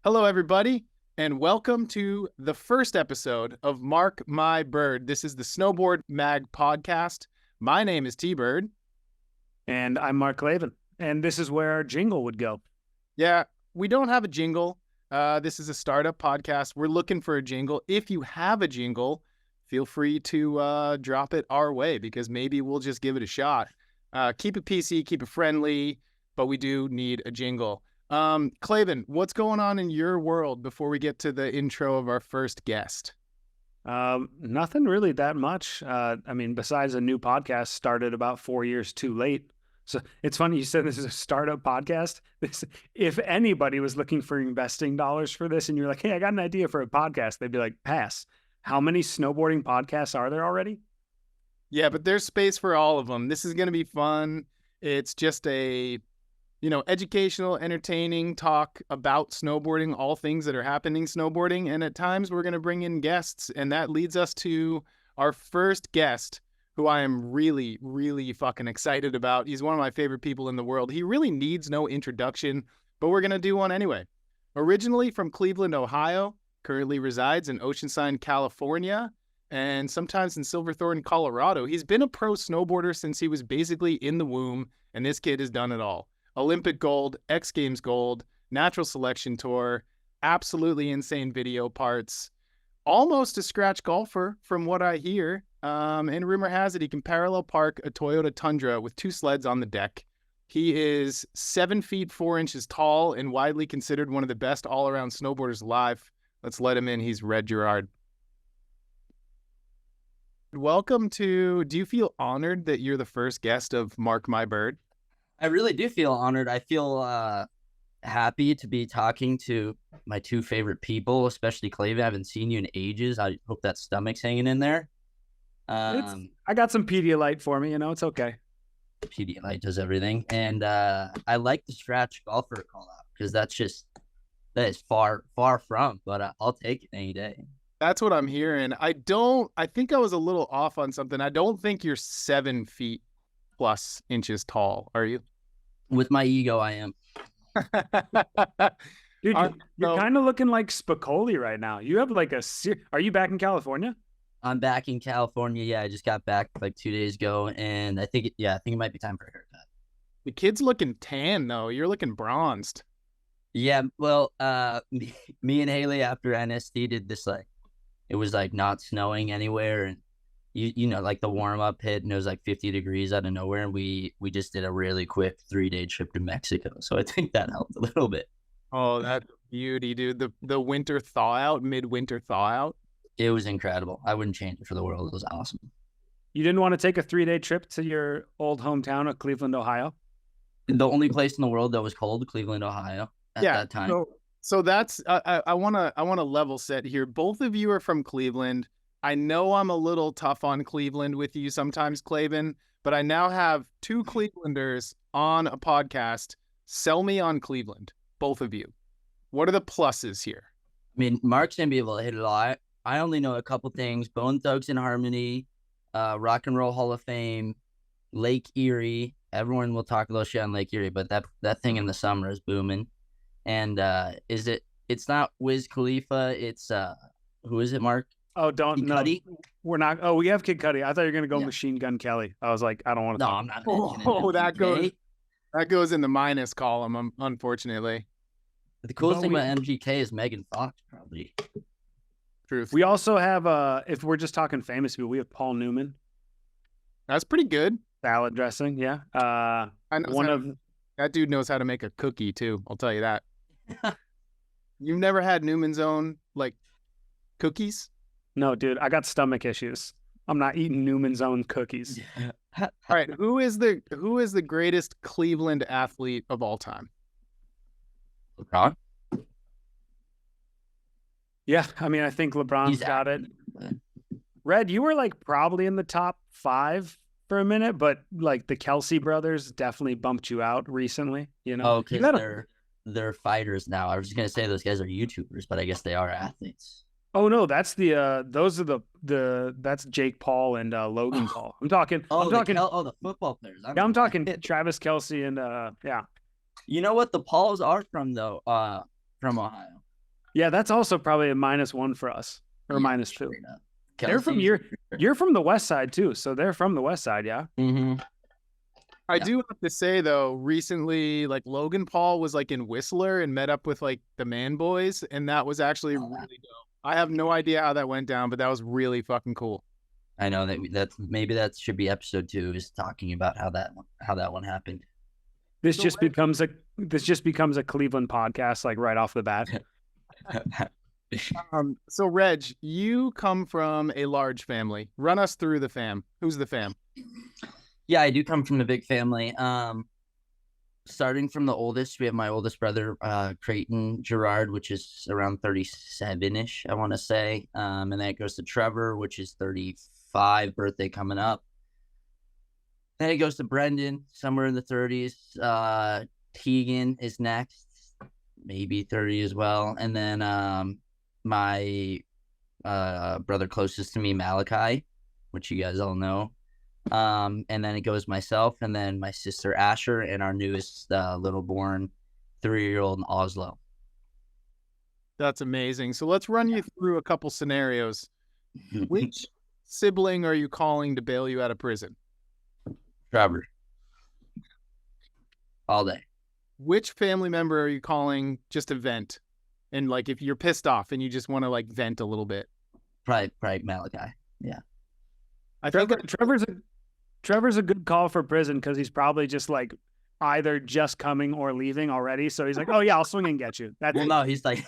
Hello, everybody, and welcome to the first episode of Mark My Bird. This is the Snowboard Mag podcast. My name is T-Bird. And I'm Mark Laven. And this is where our jingle would go. Yeah, we don't have a jingle. This is a startup podcast. We're looking for a jingle. If you have a jingle, feel free to drop it our way because maybe we'll just give it a shot. Keep it PC, keep it friendly, but we do need a jingle. Claven, what's going on in your world before we get to the intro of our first guest? Nothing really that much. Besides a new podcast started about 4 years too late. So it's funny you said this is a startup podcast. If anybody was looking for investing dollars for this and you're like, hey, I got an idea for a podcast, they'd be like, pass. How many snowboarding podcasts are there already? Yeah, but there's space for all of them. This is going to be fun. It's just a educational, entertaining talk about snowboarding, all things that are happening snowboarding. And at times we're going to bring in guests. And that leads us to our first guest, who I am really, really fucking excited about. He's one of my favorite people in the world. He really needs no introduction, but we're going to do one anyway. Originally from Cleveland, Ohio, currently resides in Oceanside, California, and sometimes in Silverthorne, Colorado. He's been a pro snowboarder since he was basically in the womb, and this kid has done it all. Olympic gold, X Games gold, natural selection tour, absolutely insane video parts, almost a scratch golfer from what I hear. And rumor has it he can parallel park a Toyota Tundra with two sleds on the deck. He is 7 feet 4 inches tall and widely considered one of the best all-around snowboarders alive. Let's let him in. He's Red Gerard. Welcome to, do you feel honored that you're the first guest of Mark My Bird? I really do feel honored. I feel happy to be talking to my two favorite people, especially Clave. I haven't seen you in ages. I hope that stomach's hanging in there. I got some Pedialyte for me, it's okay. Pedialyte does everything. And I like the scratch golfer call out because that is far from, but I'll take it any day. That's what I'm hearing. I think I was a little off on something. I don't think you're 7 feet plus inches tall, are you? With my ego, I am. Dude, you're kind of looking like Spicoli right now. You have like are you back in California? I'm back in California. Yeah, I just got back like 2 days ago, and I think it might be time for a haircut. The kid's looking tan though. You're looking bronzed. Yeah, well, me and Haley after NSD did this, like, it was like not snowing anywhere, and like the warm up hit, and it was like 50 degrees out of nowhere, and we just did a really quick 3-day trip to Mexico. So I think that helped a little bit. Oh, that's beauty, dude. The winter thaw out, midwinter thaw out. It was incredible. I wouldn't change it for the world. It was awesome. You didn't want to take a 3-day trip to your old hometown of Cleveland, Ohio? The only place in the world that was cold, Cleveland, Ohio, at that time. So that's I want to level set here. Both of you are from Cleveland. I know I'm a little tough on Cleveland with you sometimes, Claven, but I now have two Clevelanders on a podcast. Sell me on Cleveland, both of you. What are the pluses here? I mean, Mark's going to be able to hit it all. I only know a couple things. Bone Thugs and Harmony, Rock and Roll Hall of Fame, Lake Erie. Everyone will talk a little shit on Lake Erie, but that thing in the summer is booming. And it's not Wiz Khalifa. It's, who is it, Mark? Oh, don't know. We're not. Oh, we have Kid Cudi. I thought you were going to go Machine Gun Kelly. I was like, I don't want to. No, I'm not. Oh, that goes in the minus column, unfortunately. The coolest thing about MGK is Megan Fox, probably. Truth. We also have, if we're just talking famous people, we have Paul Newman. That's pretty good. Salad dressing, yeah. That dude knows how to make a cookie too. I'll tell you that. You've never had Newman's Own like cookies? No, dude. I got stomach issues. I'm not eating Newman's Own cookies. All right, who is the greatest Cleveland athlete of all time? LeBron. Yeah, I mean, I think LeBron's got it. Red, you were like probably in the top 5 for a minute, but like the Kelsey brothers definitely bumped you out recently. Oh, because they're fighters now. I was just gonna say those guys are YouTubers, but I guess they are athletes. Oh no, that's those are that's Jake Paul and Logan Paul. I'm talking the football players. I'm talking Travis Kelsey and yeah. You know what the Pauls are from though? From Ohio. Yeah, that's also probably a -1 for us, or Yeah, -2. straight up. They're from Kelsey's- you're from the west side too, so they're from the west side, yeah. Mhm. I Yeah. do have to say though, recently, like Logan Paul was like in Whistler and met up with like the Man Boys, and that was actually Oh, wow. really dope. I have no idea how that went down, but that was really fucking cool. I know that's maybe that should be episode 2 is talking about how that one happened. This So just becomes a Cleveland podcast, like right off the bat. So Reg, you come from a large family. Run us through the fam. Who's the fam? Yeah, I do come from a big family. Starting from the oldest, we have my oldest brother, Creighton Gerard, which is around 37-ish, I want to say. And then it goes to Trevor, which is 35, birthday coming up. Then it goes to Brendan, somewhere in the 30s. Tegan is next, maybe 30 as well. And then my brother closest to me, Malachi, which you guys all know. And then it goes myself, and then my sister Asher, and our newest little born 3-year-old Oslo. That's amazing. So let's run you through a couple scenarios. Which sibling are you calling to bail you out of prison? Trevor. All day. Which family member are you calling just to vent? And like if you're pissed off and you just want to like vent a little bit. Probably Malachi. Yeah. I think Trevor's a good call for prison because he's probably just like either just coming or leaving already. So he's like, oh yeah, I'll swing and get you. That's Well, it. no, he's like,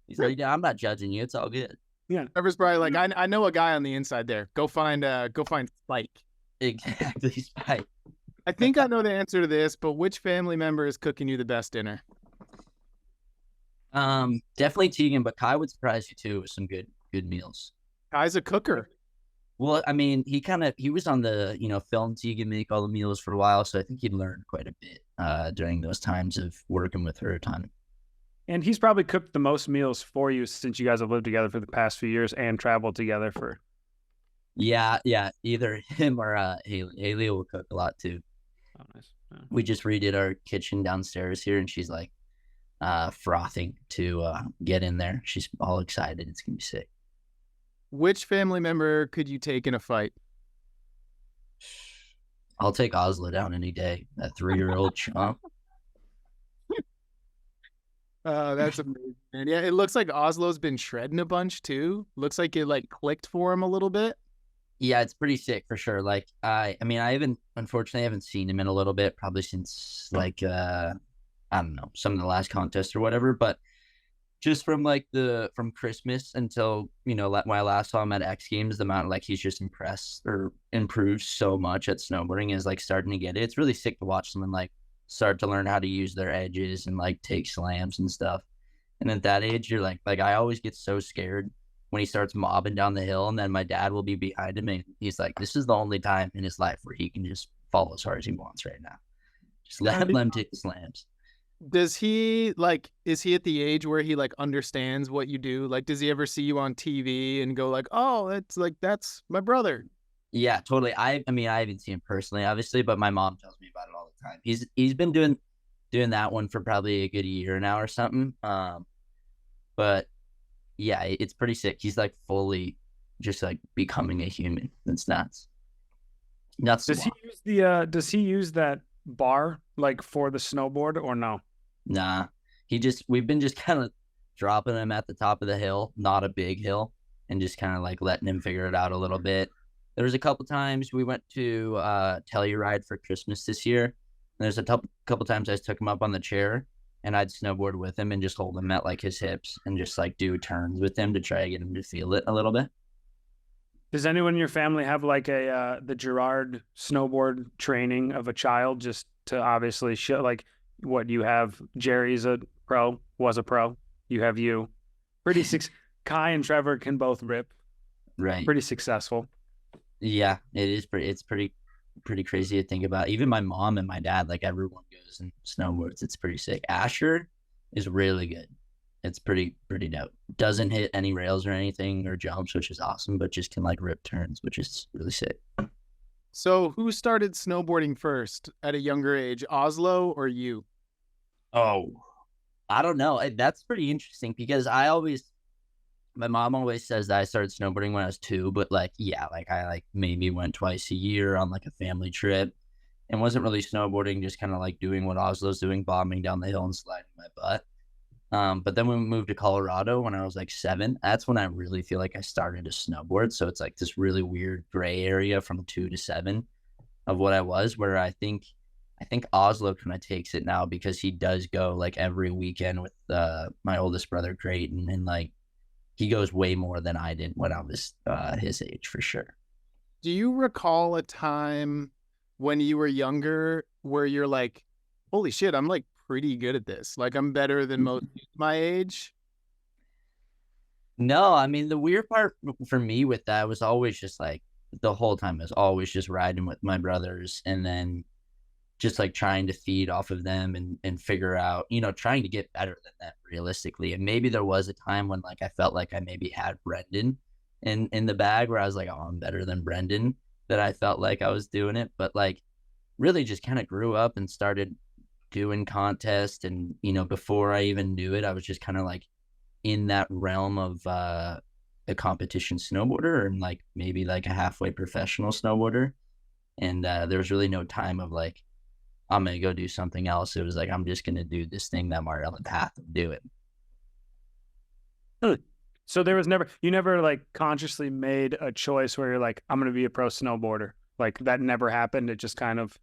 he's like, yeah, I'm not judging you. It's all good. Trevor's probably like, I know a guy on the inside there. Go find Spike. Exactly, Spike. I think I know the answer to this, but which family member is cooking you the best dinner? Definitely Tegan, but Kai would surprise you too with some good meals. Kai's a cooker. Well, I mean, he was on the, film Tegan make all the meals for a while, so I think he learned quite a bit during those times of working with her a ton. And he's probably cooked the most meals for you since you guys have lived together for the past few years and traveled together for. Yeah, either him or Haley. Haley will cook a lot too. Oh, nice. Yeah. We just redid our kitchen downstairs here, and she's like frothing to get in there. She's all excited. It's gonna be sick. Which family member could you take in a fight? I'll take Oslo down any day. That 3-year-old chump. That's amazing. And yeah, it looks like Oslo's been shredding a bunch too. Looks like it like clicked for him a little bit. Yeah, it's pretty sick for sure. Like unfortunately I haven't seen him in a little bit, probably since like I don't know, some of the last contest or whatever, but just from Christmas until, when I last saw him at X Games, the amount like he's just impressed or improved so much at snowboarding is like starting to get it. It's really sick to watch someone like start to learn how to use their edges and like take slams and stuff. And at that age, you're like I always get so scared when he starts mobbing down the hill, and then my dad will be behind him, and he's like, this is the only time in his life where he can just fall as hard as he wants right now. Just let him take the slams. Does he is he at the age where he like understands what you do? Like, does he ever see you on TV and go like, oh, that's my brother? Yeah, totally. I haven't seen him personally, obviously, but my mom tells me about it all the time. He's been doing that one for probably a good year now or something. But yeah, it's pretty sick. He's like fully just like becoming a human. It's nuts. Does he use that bar like for the snowboard or no? Nah. We've been just kind of dropping him at the top of the hill, not a big hill, and just kind of like letting him figure it out a little bit. There was a couple times we went to Telluride for Christmas this year. And there's a couple times I took him up on the chair and I'd snowboard with him and just hold him at like his hips and just like do turns with him to try to get him to feel it a little bit. Does anyone in your family have like the Gerard snowboard training of a child, just to obviously show like what you have? Jerry's a pro, was a pro. You have you. Kai and Trevor can both rip. Right. Pretty successful. Yeah, it's pretty crazy to think about. Even my mom and my dad, like everyone goes and snowboards. It's pretty sick. Asher is really good. It's pretty dope. Doesn't hit any rails or anything or jumps, which is awesome, but just can like rip turns, which is really sick. So who started snowboarding first at a younger age, Oslo or you? Oh, I don't know. That's pretty interesting because my mom always says that I started snowboarding when I was 2, but like, yeah, like I like maybe went twice a year on like a family trip and wasn't really snowboarding, just kind of like doing what Oslo's doing, bombing down the hill and sliding my butt. But then when we moved to Colorado when I was like 7, that's when I really feel like I started to snowboard. So it's like this really weird gray area from 2 to 7 of what I was, where I think Oslo kind of takes it now because he does go like every weekend with my oldest brother Creighton, and like he goes way more than I did when I was his age for sure. Do you recall a time when you were younger where you're like, holy shit, I'm like pretty good at this. Like I'm better than most my age. No, I mean the weird part for me with that was always just like the whole time I was always just riding with my brothers, and then just like trying to feed off of them and figure out, trying to get better than them realistically. And maybe there was a time when like I felt like I maybe had Brendan in the bag where I was like, oh, I'm better than Brendan, that I felt like I was doing it. But like really just kind of grew up and started doing contests. And, before I even knew it, I was just kind of like in that realm of a competition snowboarder and like maybe like a halfway professional snowboarder. And there was really no time of like, I'm going to go do something else. It was like, I'm just going to do this thing that I'm already on the path of doing. So you never like consciously made a choice where you're like, I'm going to be a pro snowboarder. Like that never happened. It just kind of.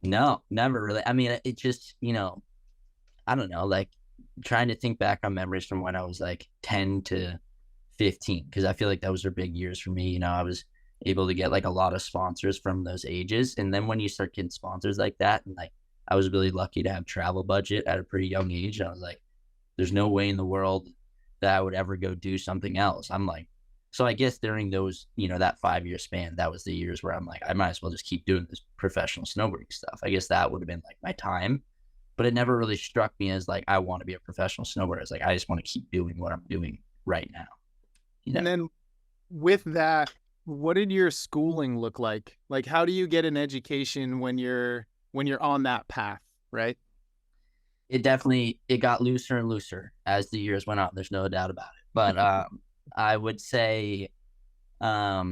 No, never really. I mean, it just, I don't know, like trying to think back on memories from when I was like 10 to 15, because I feel like those were big years for me. I was able to get like a lot of sponsors from those ages. And then when you start getting sponsors like that, and like I was really lucky to have travel budget at a pretty young age, I was like, there's no way in the world that I would ever go do something else. I'm like, so I guess during those, that 5-year span, that was the years where I'm like, I might as well just keep doing this professional snowboarding stuff. I guess that would have been like my time, but it never really struck me as like, I want to be a professional snowboarder. It's like, I just want to keep doing what I'm doing right now. And then with that, what did your schooling look like? Like, how do you get an education when you're on that path, right? It got looser and looser as the years went on. There's no doubt about it. But I would say up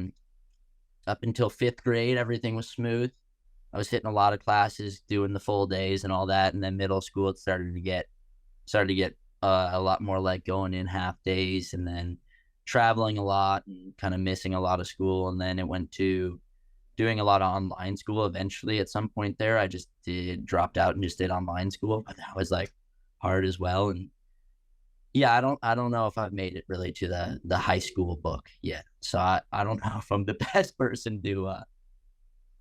until 5th grade, everything was smooth. I was hitting a lot of classes, doing the full days and all that. And then middle school, it started to get a lot more like going in half days, and then traveling a lot and kind of missing a lot of school. And then it went to doing a lot of online school. Eventually at some point there, I just dropped out and just did online school, but that was like hard as well. And yeah, I don't know if I've made it really to the high school book yet. So I don't know if I'm the best person to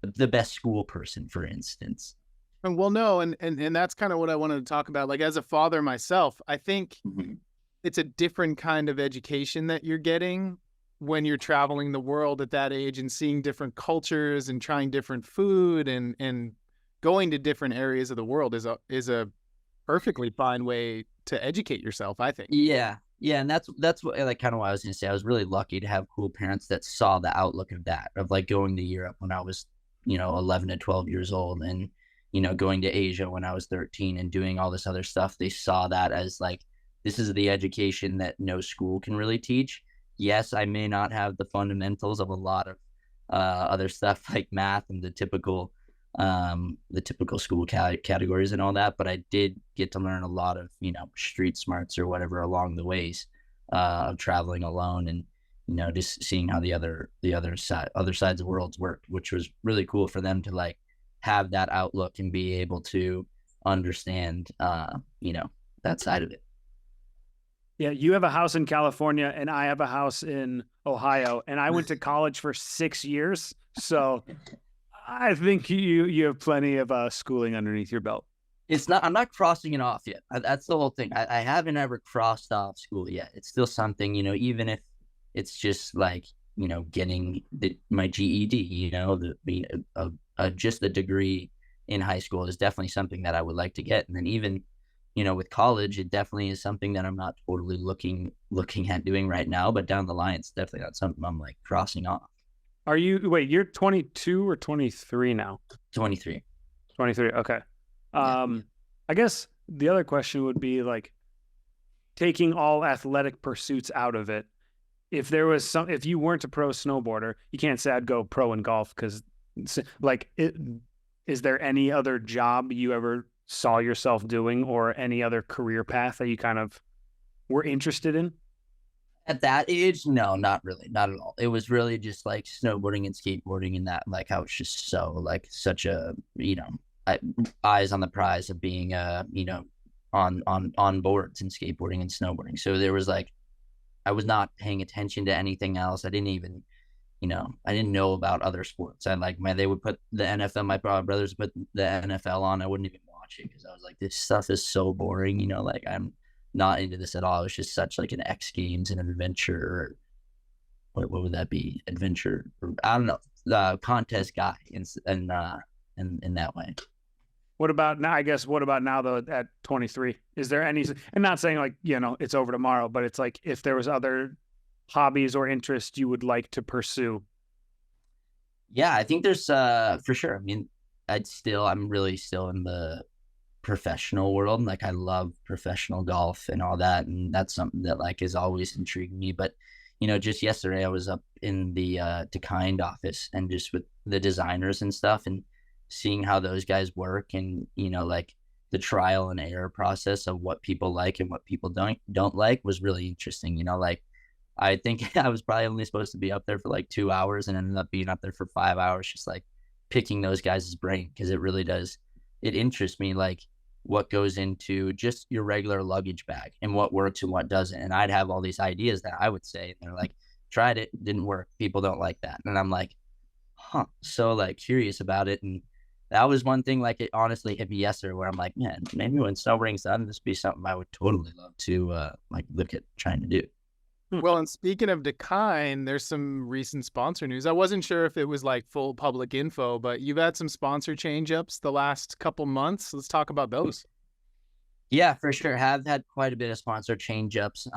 the best school person, for instance. Well, no, and that's kind of what I wanted to talk about. Like as a father myself, I think it's a different kind of education that you're getting when you're traveling the world at that age and seeing different cultures and trying different food and going to different areas of the world is a perfectly fine way to educate yourself, I think. Yeah. And that's what like kind of what I was gonna say. I was really lucky to have cool parents that saw the outlook of that, of like going to Europe when I was, 11 to 12 years old, and going to Asia when I was 13 and doing all this other stuff. They saw that as like, this is the education that no school can really teach. Yes, I may not have the fundamentals of a lot of other stuff like math and the typical school categories and all that, but I did get to learn a lot of street smarts or whatever along the ways of traveling alone, and just seeing how the other sides of the worlds worked, which was really cool for them to like have that outlook and be able to understand that side of it. Yeah, you have a house in California and I have a house in Ohio, and I went to college for 6 years. So I think you have plenty of schooling underneath your belt. I'm not crossing it off yet. That's the whole thing. I haven't ever crossed off school yet. It's still something, even if it's just like, getting my GED, just a degree in high school is definitely something that I would like to get. And then even with college, it definitely is something that I'm not totally looking at doing right now, but down the line, it's definitely not something I'm like crossing off. You're 22 or 23 now? 23. 23. Okay. I guess the other question would be like taking all athletic pursuits out of it. If there was if you weren't a pro snowboarder, you can't say I'd go pro in golf because like is there any other job you ever saw yourself doing or any other career path that you kind of were interested in? At that age, no, not really, not at all. It was really just like snowboarding and skateboarding, and that like I was just so like such a eyes on the prize of being on boards and skateboarding and snowboarding. So there was like I was not paying attention to anything else. I didn't even I didn't know about other sports. I like they would put the NFL. My brothers put the NFL on. I wouldn't even watch it because I was like, this stuff is so boring. Like I'm not into this at all. It was just such like an X Games and an adventure. What would that be? Adventure? I don't know. The contest guy in that way. What about now? I guess what about now though at 23? Is there any? And not saying like it's over tomorrow, but it's like if there was other hobbies or interests you would like to pursue. Yeah, I think there's for sure. I mean, I'm really still in the professional world. Like I love professional golf and all that, and that's something that like has always intrigued me. But just yesterday I was up in the DeKind office and just with the designers and stuff, and seeing how those guys work, and like the trial and error process of what people like and what people don't like was really interesting. Like I think I was probably only supposed to be up there for like 2 hours and ended up being up there for 5 hours, just like picking those guys' brain, because it really does. It interests me, like what goes into just your regular luggage bag and what works and what doesn't. And I'd have all these ideas that I would say, and they're like, tried it, didn't work. People don't like that. And I'm like, huh. So like curious about it. And that was one thing, like it honestly hit me yesterday where I'm like, man, maybe when snowboarding's done, this would be something I would totally love to like look at trying to do. Well, and speaking of DeKind, there's some recent sponsor news. I wasn't sure if it was like full public info, but you've had some sponsor change-ups the last couple months. Let's talk about those. Yeah, for sure. Have had quite a bit of sponsor change-ups.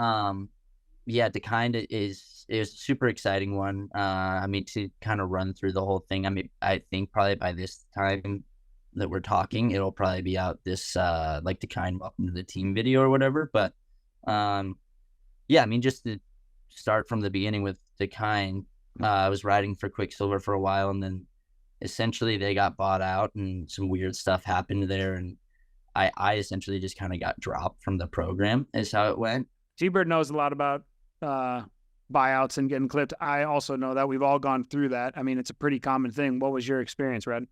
Yeah, DeKind is a super exciting one. I mean, to kind of run through the whole thing. I mean, I think probably by this time that we're talking, it'll probably be out this like DeKind Welcome to the Team video or whatever. But yeah, I mean, just to start from the beginning with DeKind, I was riding for Quicksilver for a while, and then essentially they got bought out and some weird stuff happened there. And I essentially just kind of got dropped from the program is how it went. T-Bird knows a lot about buyouts and getting clipped. I also know that we've all gone through that. I mean, it's a pretty common thing. What was your experience, Red?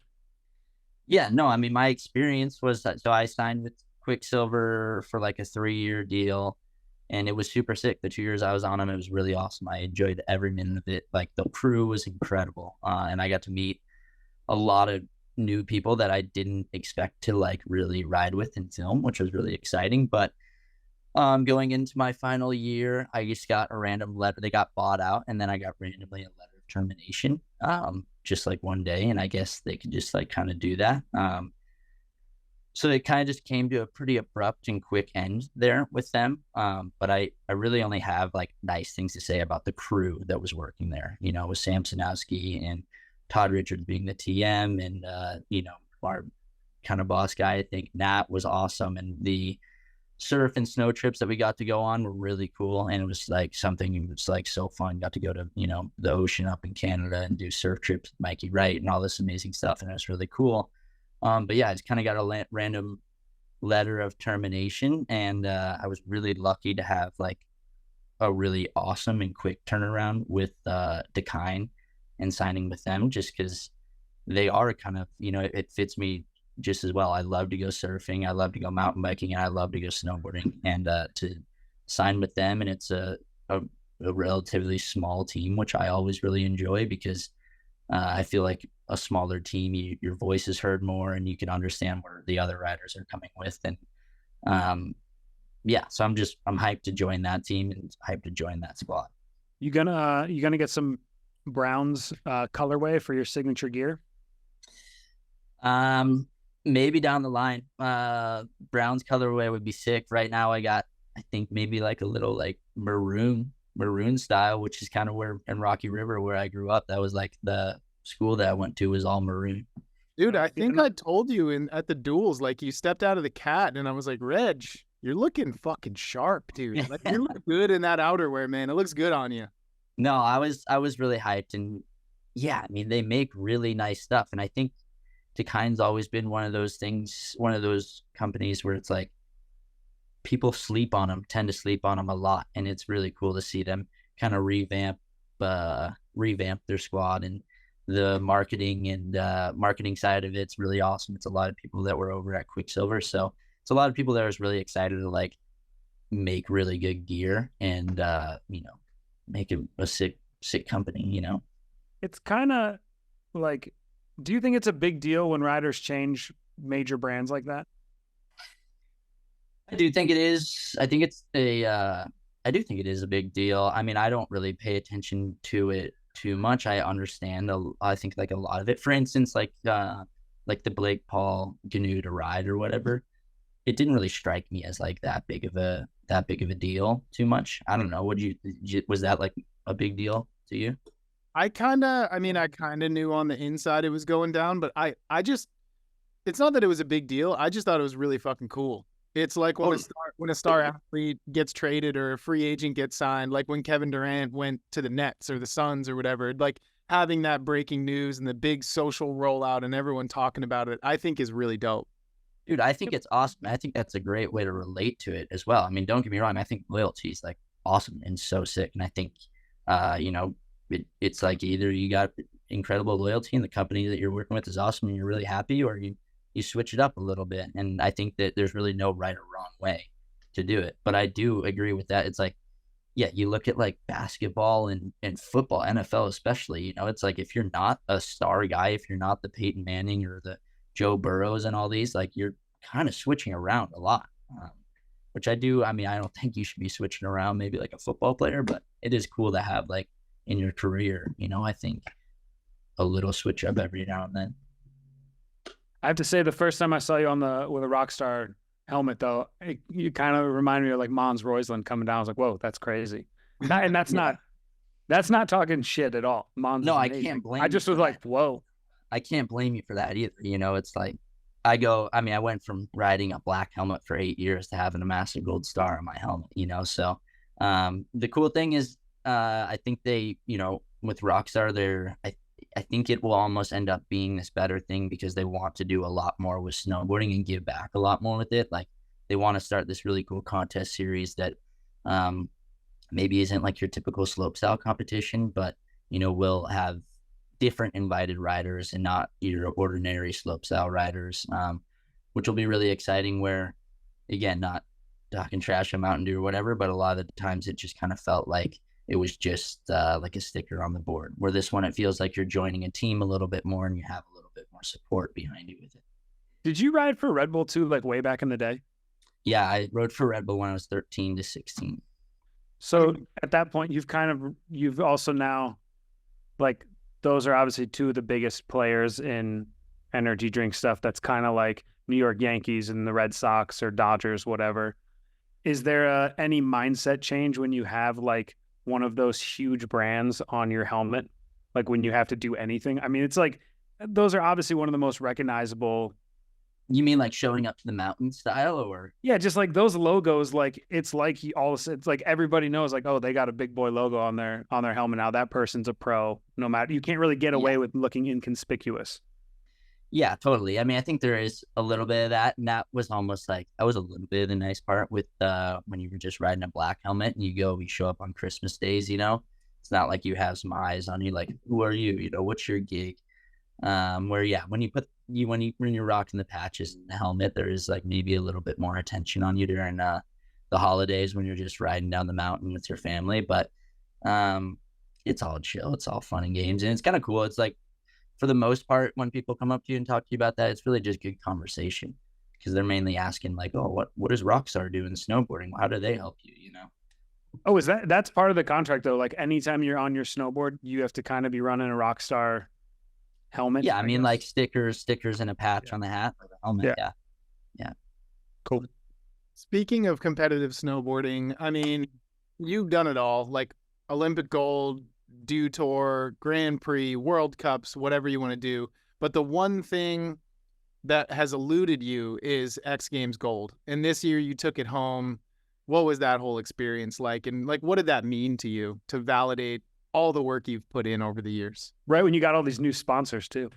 Yeah, no, I mean, my experience was that, so I signed with Quicksilver for like a 3-year deal. And it was super sick. The 2 years I was on them, it was really awesome. I enjoyed every minute of it. Like the crew was incredible. And I got to meet a lot of new people that I didn't expect to like really ride with and film, which was really exciting. But going into my final year, I just got a random letter. They got bought out, and then I got randomly a letter of termination just like one day. And I guess they could just like kind of do that. So it kind of just came to a pretty abrupt and quick end there with them. But I really only have like nice things to say about the crew that was working there, with Sam Sanowski and Todd Richards being the TM, and, our kind of boss guy. I think Nat was awesome. And the surf and snow trips that we got to go on were really cool. And it was like something that's like so fun. Got to go to, the ocean up in Canada and do surf trips with Mikey Wright and all this amazing stuff. And it was really cool. But yeah, I just kind of got a random letter of termination, and I was really lucky to have like a really awesome and quick turnaround with DeKind and signing with them, just because they are kind of, it fits me just as well. I love to go surfing, I love to go mountain biking, and I love to go snowboarding. And to sign with them, and it's a relatively small team, which I always really enjoy, because I feel like a smaller team, your voice is heard more, and you can understand where the other riders are coming with. And yeah, so I'm hyped to join that team and hyped to join that squad. You gonna get some Browns colorway for your signature gear? Maybe down the line. Browns colorway would be sick. Right now I got, I think maybe like a little like maroon style, which is kind of where in Rocky River where I grew up, that was like the school that I went to was all maroon. Dude, I Yeah, think I told you at the duels, like you stepped out of the cat, and I was like, Reg, you're looking fucking sharp, dude. Like you look good in that outerwear, man. It looks good on you. No, I was really hyped, and yeah, I mean they make really nice stuff, and I think Takai's always been one of those things, one of those companies where it's like people sleep on them, tend to sleep on them a lot, and it's really cool to see them kind of revamp their squad, and the marketing and marketing side of it's really awesome. It's a lot of people that were over at Quicksilver, so it's a lot of people that was really excited to like make really good gear and make it a sick company. It's kind of like, do you think it's a big deal when riders change major brands like that? I do think it is. I think it's I do think it is a big deal. I mean, I don't really pay attention to it too much. I understand. I think like a lot of it. For instance, like the Blake Paul GNU to ride or whatever. It didn't really strike me as like that big of a deal too much. I don't know. Was that like a big deal to you? I kind of knew on the inside it was going down, but I just, it's not that it was a big deal. I just thought it was really fucking cool. It's like when a star athlete gets traded or a free agent gets signed, like when Kevin Durant went to the Nets or the Suns or whatever, like having that breaking news and the big social rollout and everyone talking about it, I think is really dope. Dude, I think it's awesome. I think that's a great way to relate to it as well. I mean, don't get me wrong. I think loyalty is like awesome and so sick. And I think, it's like either you got incredible loyalty and the company that you're working with is awesome and you're really happy, or you switch it up a little bit. And I think that there's really no right or wrong way to do it. But I do agree with that. It's like, yeah, you look at like basketball and football, NFL especially, it's like if you're not a star guy, if you're not the Peyton Manning or the Joe Burrows and all these, like you're kind of switching around a lot, which I do. I mean, I don't think you should be switching around maybe like a football player, but it is cool to have like in your career, I think a little switch up every now and then. I have to say, the first time I saw you with a Rockstar helmet, though, you kind of remind me of like Mons Roisland coming down. I was like, whoa, that's crazy. And that's Yeah. that's not talking shit at all. Mons, No, is I amazing. can't blame I just you was for like, that. whoa. I can't blame you for that either. It's like I went from riding a black helmet for 8 years to having a massive gold star on my helmet, So the cool thing is, I think they, with Rockstar, I think it will almost end up being this better thing because they want to do a lot more with snowboarding and give back a lot more with it. Like they want to start this really cool contest series that maybe isn't like your typical slopestyle competition, but, will have different invited riders and not your ordinary slopestyle riders, which will be really exciting where, again, not talking trash on Mountain Dew or whatever, but a lot of the times it just kind of felt like it was just like a sticker on the board, where this one, it feels like you're joining a team a little bit more and you have a little bit more support behind you with it. Did you ride for Red Bull too, like way back in the day? Yeah, I rode for Red Bull when I was 13 to 16. So at that point, you've also now, like, those are obviously two of the biggest players in energy drink stuff. That's kind of like New York Yankees and the Red Sox or Dodgers, whatever. Is there any mindset change when you have like one of those huge brands on your helmet? Like when you have to do anything? I mean, it's like, those are obviously one of the most recognizable. You mean like showing up to the mountain style, or? Yeah, just like those logos, like it's like it's like everybody knows, like, oh, they got a big boy logo on their helmet now. That person's a pro. No matter, you can't really get away with looking inconspicuous. Yeah, totally. I mean, I think there is a little bit of that, and that was almost like that was a little bit of the nice part with when you were just riding a black helmet and you show up on Christmas days. It's not like you have some eyes on you, like, who are you? What's your gig? Where when you're rocking the patches and the helmet, there is like maybe a little bit more attention on you during the holidays when you're just riding down the mountain with your family. But it's all chill, it's all fun and games, and it's kind of cool. It's like, for the most part, when people come up to you and talk to you about that, it's really just good conversation because they're mainly asking like, oh, what does Rockstar do in snowboarding? How do they help you? Oh, that's part of the contract though? Like anytime you're on your snowboard, you have to kind of be running a Rockstar helmet. Yeah, I mean, like stickers and a patch on the hat or the helmet. Yeah. Cool. Speaking of competitive snowboarding, I mean, you've done it all, like Olympic gold, Dew Tour, Grand Prix, World Cups, whatever you want to do. But the one thing that has eluded you is X Games gold. And this year you took it home. What was that whole experience like? And like, what did that mean to you to validate all the work you've put in over the years? Right when you got all these new sponsors too.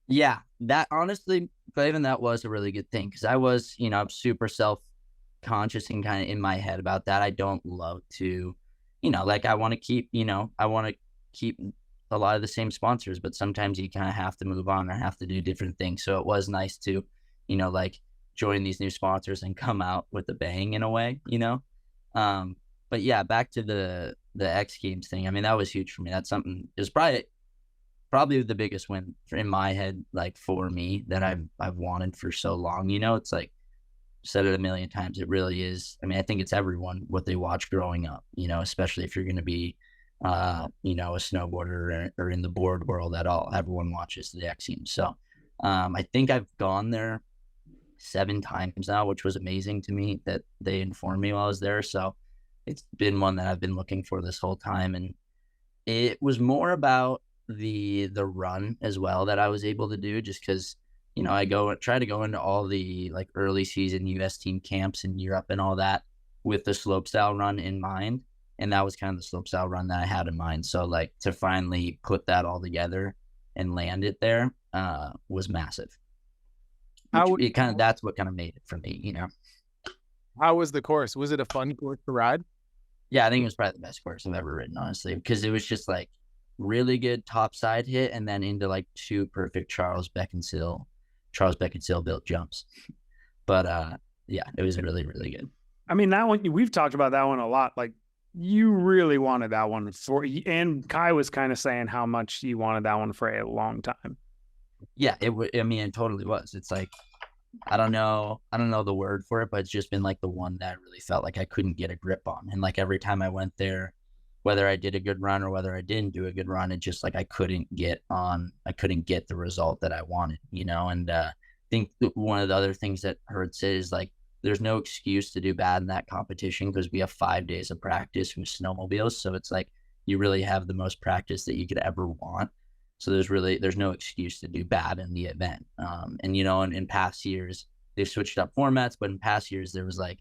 Yeah, that honestly, Clavin, that was a really good thing because I was, super self-conscious and kind of in my head about that. I don't love to, like I want to keep a lot of the same sponsors, but sometimes you kind of have to move on or have to do different things. So it was nice to, like join these new sponsors and come out with a bang in a way, But yeah, back to the X Games thing. I mean, that was huge for me. That's something. It was probably the biggest win in my head, like for me, that I've wanted for so long. It's like said it a million times. It really is. I mean, I think it's everyone what they watch growing up. Especially if you're going to be, a snowboarder or in the board world at all. Everyone watches the X Games. So, I think I've gone there 7 times now, which was amazing to me that they informed me while I was there. So it's been one that I've been looking for this whole time. And it was more about the run as well that I was able to do just because, I try to go into all the like early season US team camps in Europe and all that with the slopestyle run in mind. And that was kind of the slopestyle run that I had in mind. So like to finally put that all together and land it there was massive. That's what kind of made it for me, How was the course? Was it a fun course to ride? Yeah, I think it was probably the best course I've ever ridden, honestly, because it was just like really good top side hit and then into like 2 perfect Charles Beckinsale built jumps. But yeah, it was really, really good. I mean, that one, we've talked about that one a lot. Like you really wanted that one and Kai was kind of saying how much you wanted that one for a long time. Yeah, it totally was. It's like, I don't know the word for it, but it's just been like the one that I really felt like I couldn't get a grip on. And like every time I went there, whether I did a good run or whether I didn't do a good run, it just like I couldn't get the result that I wanted, And I think one of the other things that hurts is like there's no excuse to do bad in that competition because we have 5 days of practice with snowmobiles. So it's like you really have the most practice that you could ever want. So there's no excuse to do bad in the event. And in past years they've switched up formats, but in past years there was like,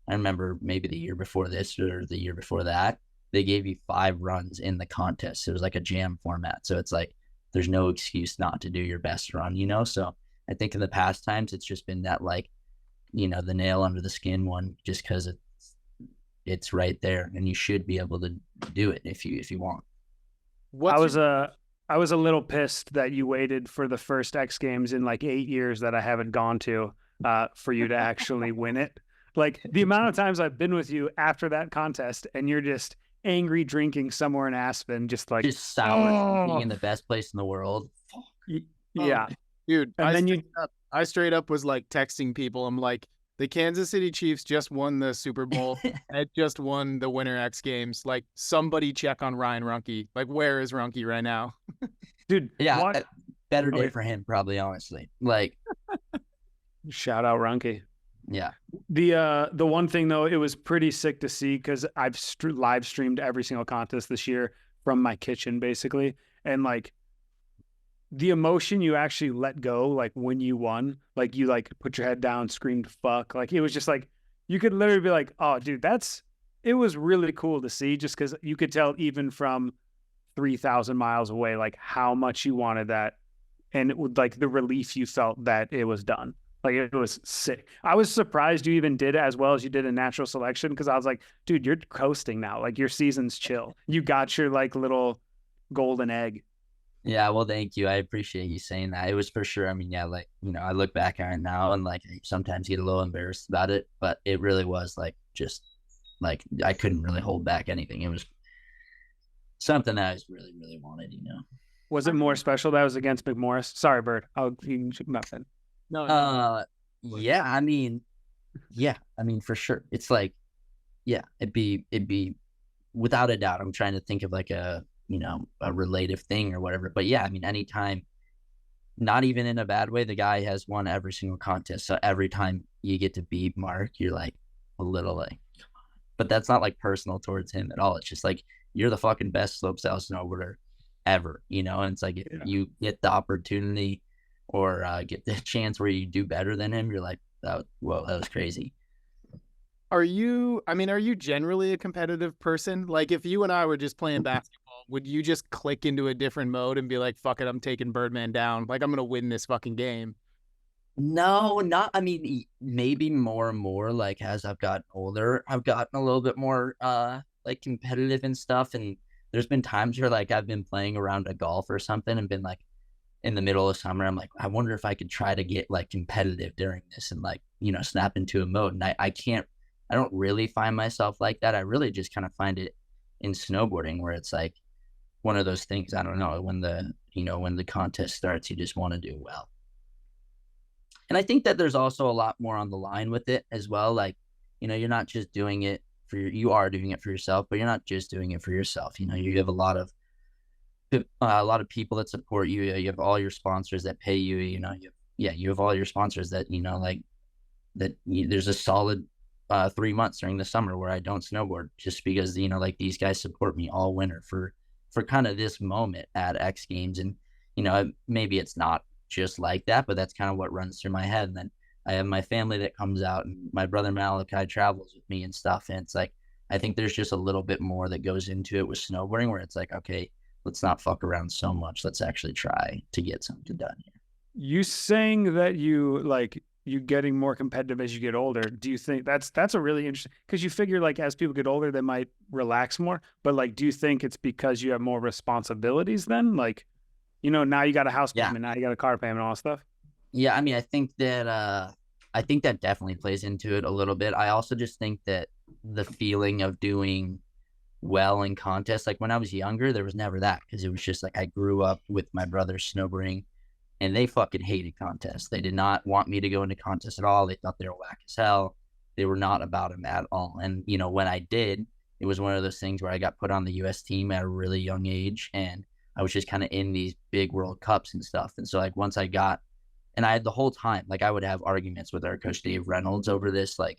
I remember maybe the year before this or the year before that, they gave you 5 runs in the contest. It was like a jam format. So it's like, there's no excuse not to do your best run, So I think in the past times it's just been that like, the nail under the skin one, just because it's right there and you should be able to do it if you want. I was a little pissed that you waited for the first X Games in like 8 years that I haven't gone to for you to actually win it. Like the amount of times I've been with you after that contest and you're just angry drinking somewhere in Aspen, just sour, being in the best place in the world. Yeah. Dude, I straight up was like texting people. I'm like, the Kansas City Chiefs just won the Super Bowl. It just won the Winter X Games. Like, somebody check on Ryan Ruhnke. Like, where is Ruhnke right now? Dude, yeah, better day for him, probably, honestly. Like, shout out Ruhnke. Yeah. The one thing though, it was pretty sick to see because I've live streamed every single contest this year from my kitchen, basically, and like the emotion you actually let go, like when you won, like you like put your head down, screamed fuck. Like it was just like, you could literally be like, oh dude, it was really cool to see just because you could tell even from 3,000 miles away, like how much you wanted that. And it would like the relief you felt that it was done. Like it was sick. I was surprised you even did it as well as you did in natural selection. Cause I was like, dude, you're coasting now. Like your season's chill. You got your like little golden egg. Yeah, well, thank you. I appreciate you saying that. It was for sure. I mean, yeah, like, I look back on it now and like sometimes get a little embarrassed about it, but it really was like, just like, I couldn't really hold back anything. It was something that I just really, really wanted, Was it more special that was against McMorris? Sorry, Bird. Nothing. No. Yeah, I mean, for sure. It's like, yeah, it'd be without a doubt. I'm trying to think of like a relative thing or whatever. But yeah, I mean, anytime, not even in a bad way, the guy has won every single contest. So every time you get to beat Mark, you're like a little like, come on. But that's not like personal towards him at all. It's just like, you're the fucking best slopestyle snowboarder ever, you know. And it's like if you get the opportunity or get the chance where you do better than him, you're like, whoa, that was crazy. Are you generally a competitive person? Like if you and I were just playing basketball, would you just click into a different mode and be like, fuck it, I'm taking Birdman down. Like I'm going to win this fucking game. No, not, I mean, maybe more and more, like, as I've gotten older, I've gotten a little bit more, like, competitive and stuff, and there's been times where, like, I've been playing around a golf or something and been, like, in the middle of summer, I'm like, I wonder if I could try to get, like, competitive during this and, like, you know, snap into a mode, and I don't really find myself like that. I really just kind of find it in snowboarding where it's, like, one of those things, I don't know, when the contest starts, you just wanna do well. And I think that there's also a lot more on the line with it as well. Like, you know, you're not just doing it you are doing it for yourself, but you're not just doing it for yourself. You know, you have a lot of people that support you. You have all your sponsors that pay you. You know, you have all your sponsors that you know, like there's a solid 3 months during the summer where I don't snowboard just because you know, like these guys support me all winter for kind of this moment at X Games, and you know, maybe it's not just like that, but that's kind of what runs through my head. And then I have my family that comes out, and my brother Malachi travels with me and stuff. And it's like, I think there's just a little bit more that goes into it with snowboarding where it's like, okay, let's not fuck around so much. Let's actually try to get something done here. You saying that you getting more competitive as you get older. Do you think that's a really interesting, because you figure like as people get older, they might relax more, but like, do you think it's because you have more responsibilities then? Like, you know, now you got a house payment, now you got a car payment, all that stuff. Yeah, I mean, I think that definitely plays into it a little bit. I also just think that the feeling of doing well in contests, like when I was younger, there was never that because it was just like I grew up with my brothers snowboarding and they fucking hated contests. They did not want me to go into contests at all. They thought they were whack as hell. They were not about them at all. And, you know, when I did, it was one of those things where I got put on the US team at a really young age and I was just kind of in these big World Cups and stuff. And so like once I got, and I had the whole time, like I would have arguments with our coach Dave Reynolds over this, like,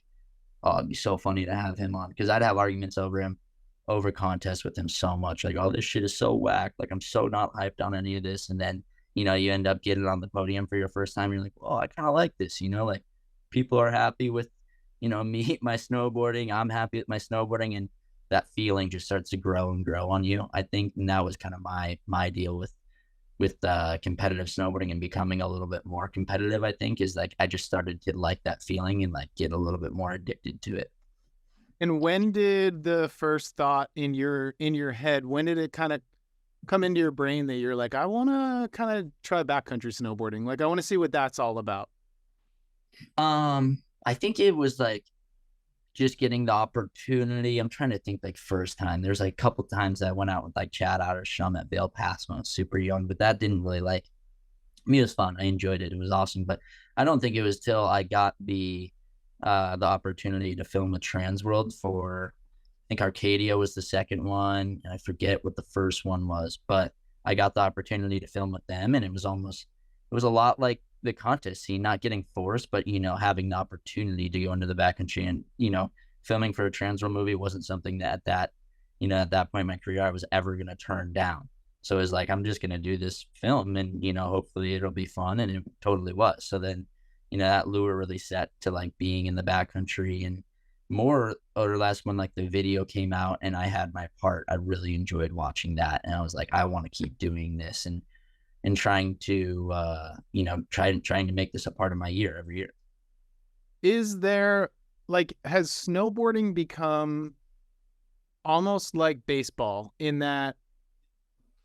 oh, it'd be so funny to have him on because I'd have arguments over contests with him so much. Like, oh, this shit is so whack. Like I'm so not hyped on any of this. And then, you know, you end up getting on the podium for your first time. You're like, oh, I kind of like this, you know, like people are happy with, you know, me, my snowboarding. I'm happy with my snowboarding. And that feeling just starts to grow and grow on you. I think and that was kind of my deal with competitive snowboarding and becoming a little bit more competitive. I think is like I just started to like that feeling and like get a little bit more addicted to it. And when did the first thought in your head, when did it kind of come into your brain that you're like, I want to kind of try backcountry snowboarding? Like, I want to see what that's all about. I think it was like just getting the opportunity. I'm trying to think like first time. There's like a couple times that I went out with like Chad Ottershum at Vail Pass when I was super young, but that didn't really like me. It was fun. I enjoyed it. It was awesome. But I don't think it was till I got the opportunity to film with Transworld for, I think Arcadia was the second one. And I forget what the first one was, but I got the opportunity to film with them. And it was a lot like the contest scene, not getting forced, but, you know, having the opportunity to go into the backcountry and, you know, filming for a Transworld movie wasn't something that at that point in my career, I was ever going to turn down. So it was like, I'm just going to do this film and, you know, hopefully it'll be fun. And it totally was. So then, you know, that lure really set to like being in the backcountry and more or less when like the video came out and I had my part, I really enjoyed watching that. And I was like, I want to keep doing this and trying to, you know, trying to make this a part of my year every year. Is there like, has snowboarding become almost like baseball in that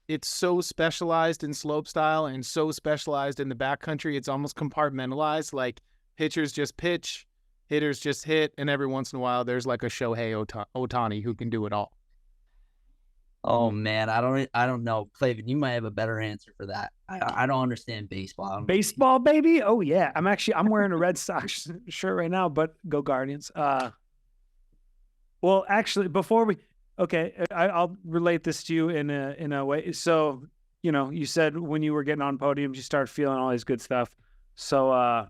it's so specialized in slopestyle and so specialized in the backcountry, it's almost compartmentalized. Like pitchers just pitch, hitters just hit, and every once in a while there's like a Shohei Ohtani who can do it all. Oh man, I don't know, Clavin. You might have a better answer for that. I don't understand baseball. Baseball, baby. Oh yeah, I'm wearing a Red Sox shirt right now, but go Guardians. Well, actually, I'll relate this to you in a way. So, you know, you said when you were getting on podiums, you start feeling all this good stuff. So,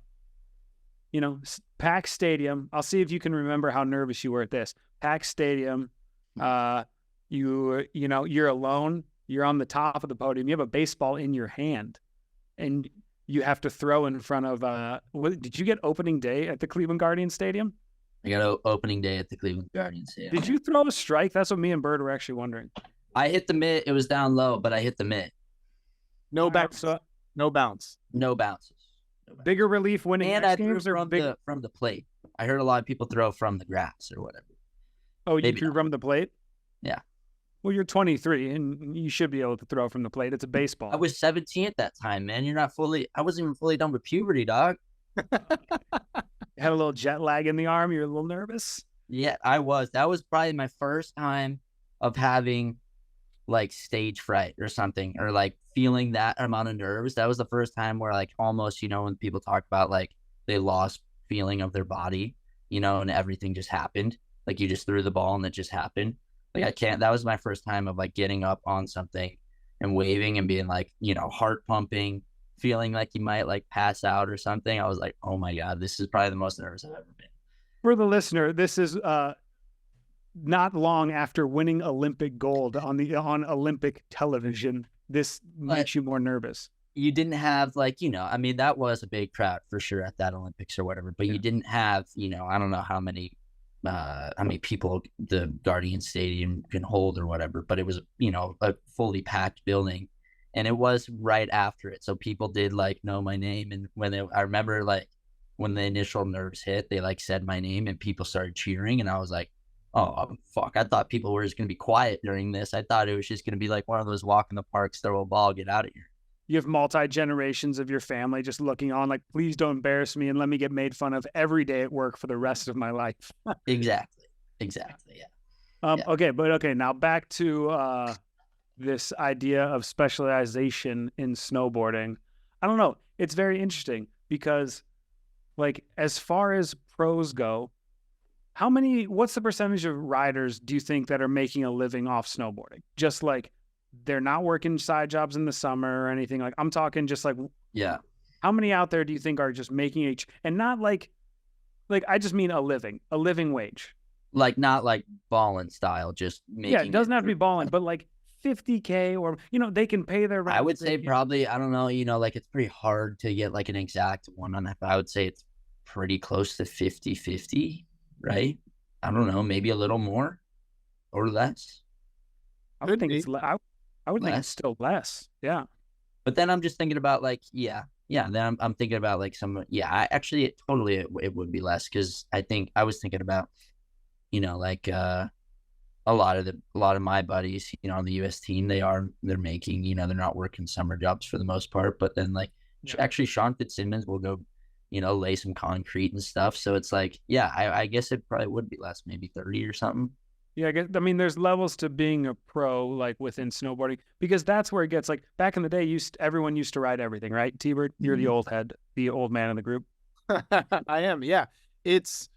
you know, packed stadium. I'll see if you can remember how nervous you were at this. Packed stadium. You know, you're alone. you're on the top of the podium, you have a baseball in your hand, and you have to throw in front of, did you get opening day at the Cleveland Guardians Stadium? I got opening day at the Cleveland Guardians. Yeah. Did you throw a strike? That's what me and Bird were actually wondering. I hit the mitt. It was down low, but I hit the mitt. No bounce. No bounce. No bounces. Bigger relief winning And X I threw Games or from the plate. I heard a lot of people throw from the grass or whatever. Oh, you Maybe threw not. from the plate? Yeah. Well, you're 23 and you should be able to throw from the plate. It's a baseball. I was 17 at that time, man. I wasn't even fully done with puberty, dog. Had a little jet lag in the arm. You're a little nervous. Yeah, I was. That was probably my first time of having like stage fright or something, or like feeling that amount of nerves. That was the first time where like almost, when people talk about like they lost feeling of their body, and everything just happened. Like you just threw the ball and it just happened. Like that was my first time of like getting up on something and waving and being like, heart pumping, feeling like you might like pass out or something. I was like, oh my God, this is probably the most nervous I've ever been. For the listener, this is not long after winning Olympic gold on Olympic television. This makes you more nervous. You didn't have like, that was a big crowd for sure at that Olympics or whatever, but you didn't have, I don't know how many people the Guardian Stadium can hold or whatever, but it was, a fully packed building, and it was right after it. So people did like know my name. And I remember like when the initial nerves hit, they like said my name and people started cheering. And I was like, oh, fuck. I thought people were just going to be quiet during this. I thought it was just going to be like one of those walk in the parks, throw a ball, get out of here. You have multi-generations of your family just looking on like, please don't embarrass me and let me get made fun of every day at work for the rest of my life. Exactly. Yeah. Okay. Now back to this idea of specialization in snowboarding. I don't know. It's very interesting because like as far as pros go, what's the percentage of riders do you think that are making a living off snowboarding? Just like they're not working side jobs in the summer or anything. Like I'm talking just like, yeah. How many out there do you think are just making and not like I just mean a living wage? Like not like balling style, just making. Yeah, it doesn't have to be balling, but like 50K or, they can pay their rent. I would say probably, I don't know, like it's pretty hard to get like an exact one on that, but I would say it's pretty close to 50-50, right? I don't know, maybe a little more or less. I would think it's I would think it's still less. Yeah. But then I'm just thinking about like, then I'm thinking about like it would be less, because I was thinking about, like a lot of my buddies, on the US team, they're making, they're not working summer jobs for the most part, but then like actually Sean Fitzsimmons will go, lay some concrete and stuff. So it's like, I guess it probably would be less, maybe 30 or something. Yeah, there's levels to being a pro, like within snowboarding, because that's where it gets like back in the day, everyone used to ride everything, right? T-Bird, you're the old man in the group. I am. Yeah. It's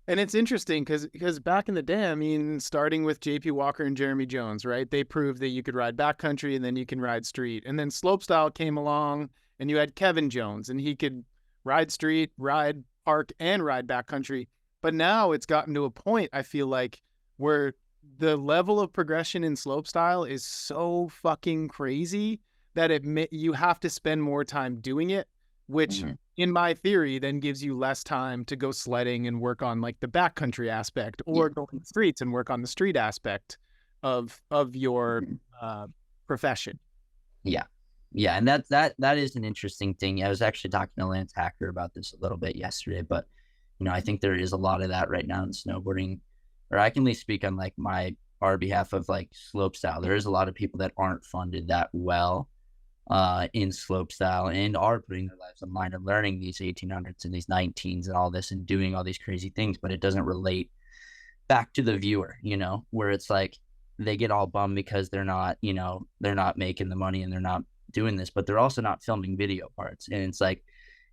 interesting because back in the day, starting with JP Walker and Jeremy Jones, right? They proved that you could ride backcountry and then you can ride street. And then slopestyle came along and you had Kevin Jones and he could ride street, ride park, and ride backcountry. But now it's gotten to a point, I feel like, where the level of progression in slopestyle is so fucking crazy that you have to spend more time doing it, which in my theory then gives you less time to go sledding and work on like the backcountry aspect, or go in the streets and work on the street aspect of your profession. Yeah. And that is an interesting thing. I was actually talking to Lance Hacker about this a little bit yesterday, but I think there is a lot of that right now in snowboarding, or I can at least speak on like our behalf of like slopestyle. There is a lot of people that aren't funded that well in slopestyle and are putting their lives on line and learning these 1800s and these 19s and all this and doing all these crazy things, but it doesn't relate back to the viewer, where it's like they get all bummed because they're not making the money and they're not doing this, but they're also not filming video parts. And it's like,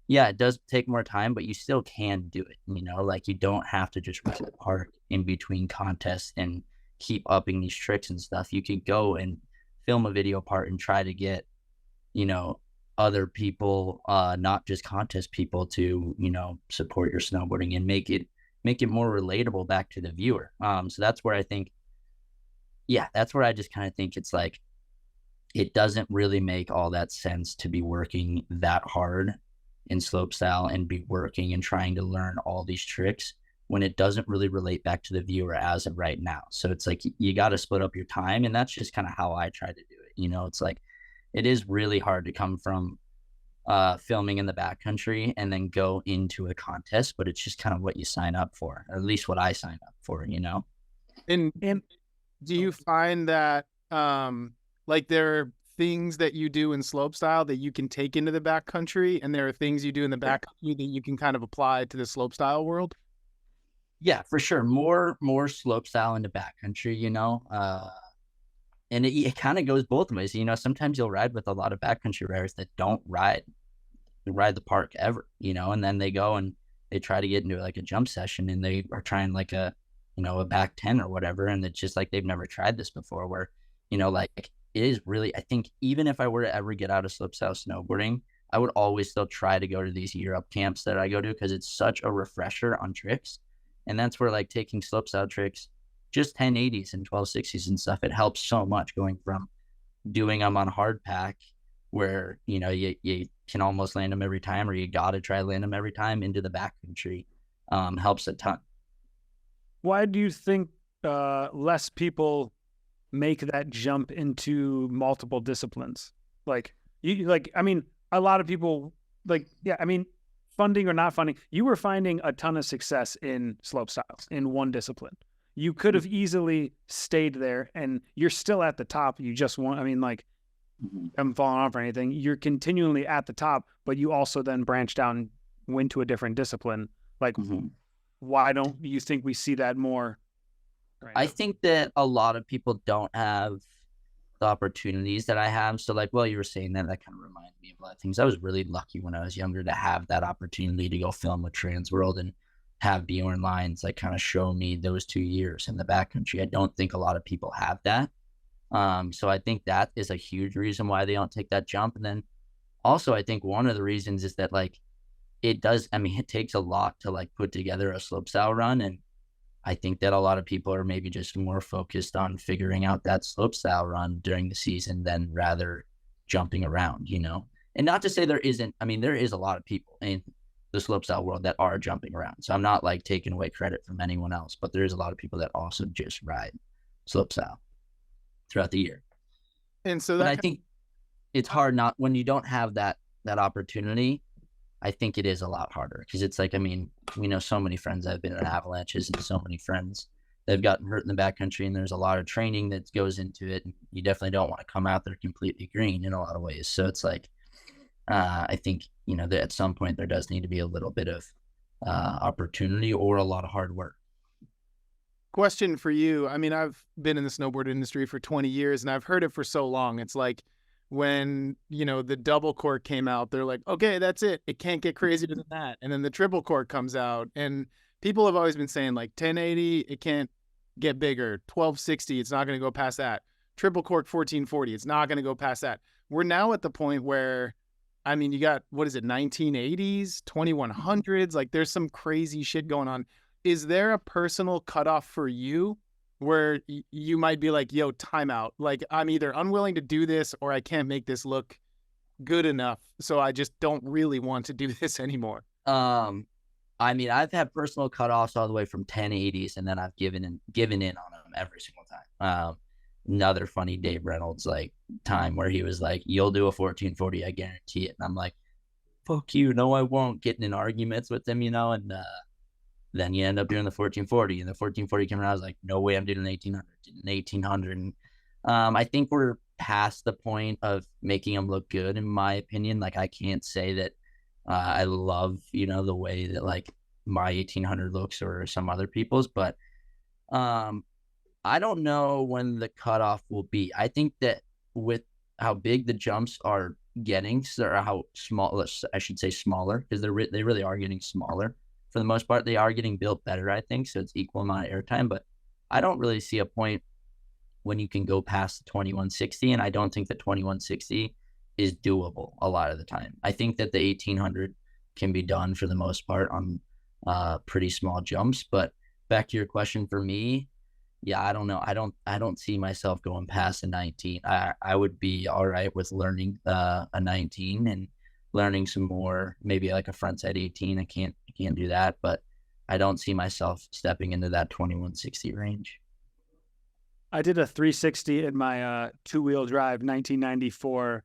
yeah, it does take more time, but you still can do it, like you don't have to just run the park in between contests and keep upping these tricks and stuff. You could go and film a video part and try to get, other people, not just contest people, to, support your snowboarding and make it more relatable back to the viewer. So that's where I think, that's where I just kind of think it's like, it doesn't really make all that sense to be working that hard in slopestyle and be working and trying to learn all these tricks when it doesn't really relate back to the viewer as of right now. So it's like you got to split up your time, and that's just kind of how I try to do it. It's like it is really hard to come from filming in the backcountry and then go into a contest, but it's just kind of what you sign up for, or at least what I sign up for. And And do you find that like there are things that you do in slopestyle that you can take into the backcountry, and there are things you do in the backcountry that you can kind of apply to the slopestyle world? Yeah, for sure. More slope style into backcountry. And it kind of goes both ways. Sometimes you'll ride with a lot of backcountry riders that don't ride the park ever, and then they go and they try to get into like a jump session, and they are trying like a back 10 or whatever, and it's just like they've never tried this before, where like it is really, I think, even if I were to ever get out of slopestyle snowboarding, I would always still try to go to these year up camps that I go to, because it's such a refresher on tricks. And that's where like taking slopestyle tricks, just 1080s and 1260s and stuff, it helps so much going from doing them on hard pack where you can almost land them every time, or you got to try land them every time, into the backcountry. Helps a ton. why do you think less people make that jump into multiple disciplines? I mean, a lot of people funding or not funding, you were finding a ton of success in slopestyle in one discipline. You could have easily stayed there, and you're still at the top. You just want, haven't fallen off or anything. You're continually at the top, but you also then branched out and went to a different discipline. Why don't you think we see that more? I think that a lot of people don't have the opportunities that I have. So like, well, you were saying that kind of reminded me of a lot of things. I was really lucky when I was younger to have that opportunity to go film with Transworld and have Bjorn Lines like kind of show me those 2 years in the backcountry. I don't think a lot of people have that. So I think that is a huge reason why they don't take that jump. And then also I think one of the reasons is that like it takes a lot to like put together a slopestyle run. And I think that a lot of people are maybe just more focused on figuring out that slopestyle run during the season than rather jumping around, And not to say there isn't, there is a lot of people in the slopestyle world that are jumping around. So I'm not like taking away credit from anyone else, but there is a lot of people that also just ride slopestyle throughout the year. And so but I think it's hard not when you don't have that opportunity. I think it is a lot harder, because it's like, we know so many friends that have been in avalanches, and so many friends that have gotten hurt in the backcountry, and there's a lot of training that goes into it. And you definitely don't want to come out there completely green in a lot of ways. So it's like, I think, that at some point there does need to be a little bit of opportunity or a lot of hard work. Question for you. I've been in the snowboard industry for 20 years, and I've heard it for so long. It's like when, the double cork came out, they're like, okay, that's it. It can't get crazier than that. And then the triple cork comes out, and people have always been saying like 1080, it can't get bigger. 1260, it's not going to go past that. Triple cork 1440, it's not going to go past that. We're now at the point where, you got, 1980s, 2100s, like there's some crazy shit going on. Is there a personal cutoff for you where you might be like, yo, timeout. Like, I'm either unwilling to do this or I can't make this look good enough, so I just don't really want to do this anymore? I've had personal cutoffs all the way from 1080s, and then I've given in on them every single time. Another funny Dave Reynolds like time where he was like, you'll do a 1440, I guarantee it. And I'm like, fuck you, no, I won't. Getting in arguments with him, and then you end up doing the 1440, and the 1440 came around. I was like, no way, I'm doing an 1800. And I think we're past the point of making them look good, in my opinion. Like, I can't say that I love, the way that like my 1800 looks or some other people's, but I don't know when the cutoff will be. I think that with how big the jumps are getting, or how small, I should say smaller, because they really are getting smaller. For the most part, they are getting built better, I think, so it's equal amount of airtime. But I don't really see a point when you can go past the 2160, and I don't think the 2160 is doable a lot of the time. I think that the 1800 can be done for the most part on pretty small jumps. But back to your question, for me, yeah, I don't know. I don't see myself going past a 19. I would be all right with learning a 19 and learning some more, maybe like a frontside 18. I can't do that, but I don't see myself stepping into that 2160 range. I did a 360 in my two-wheel drive 1994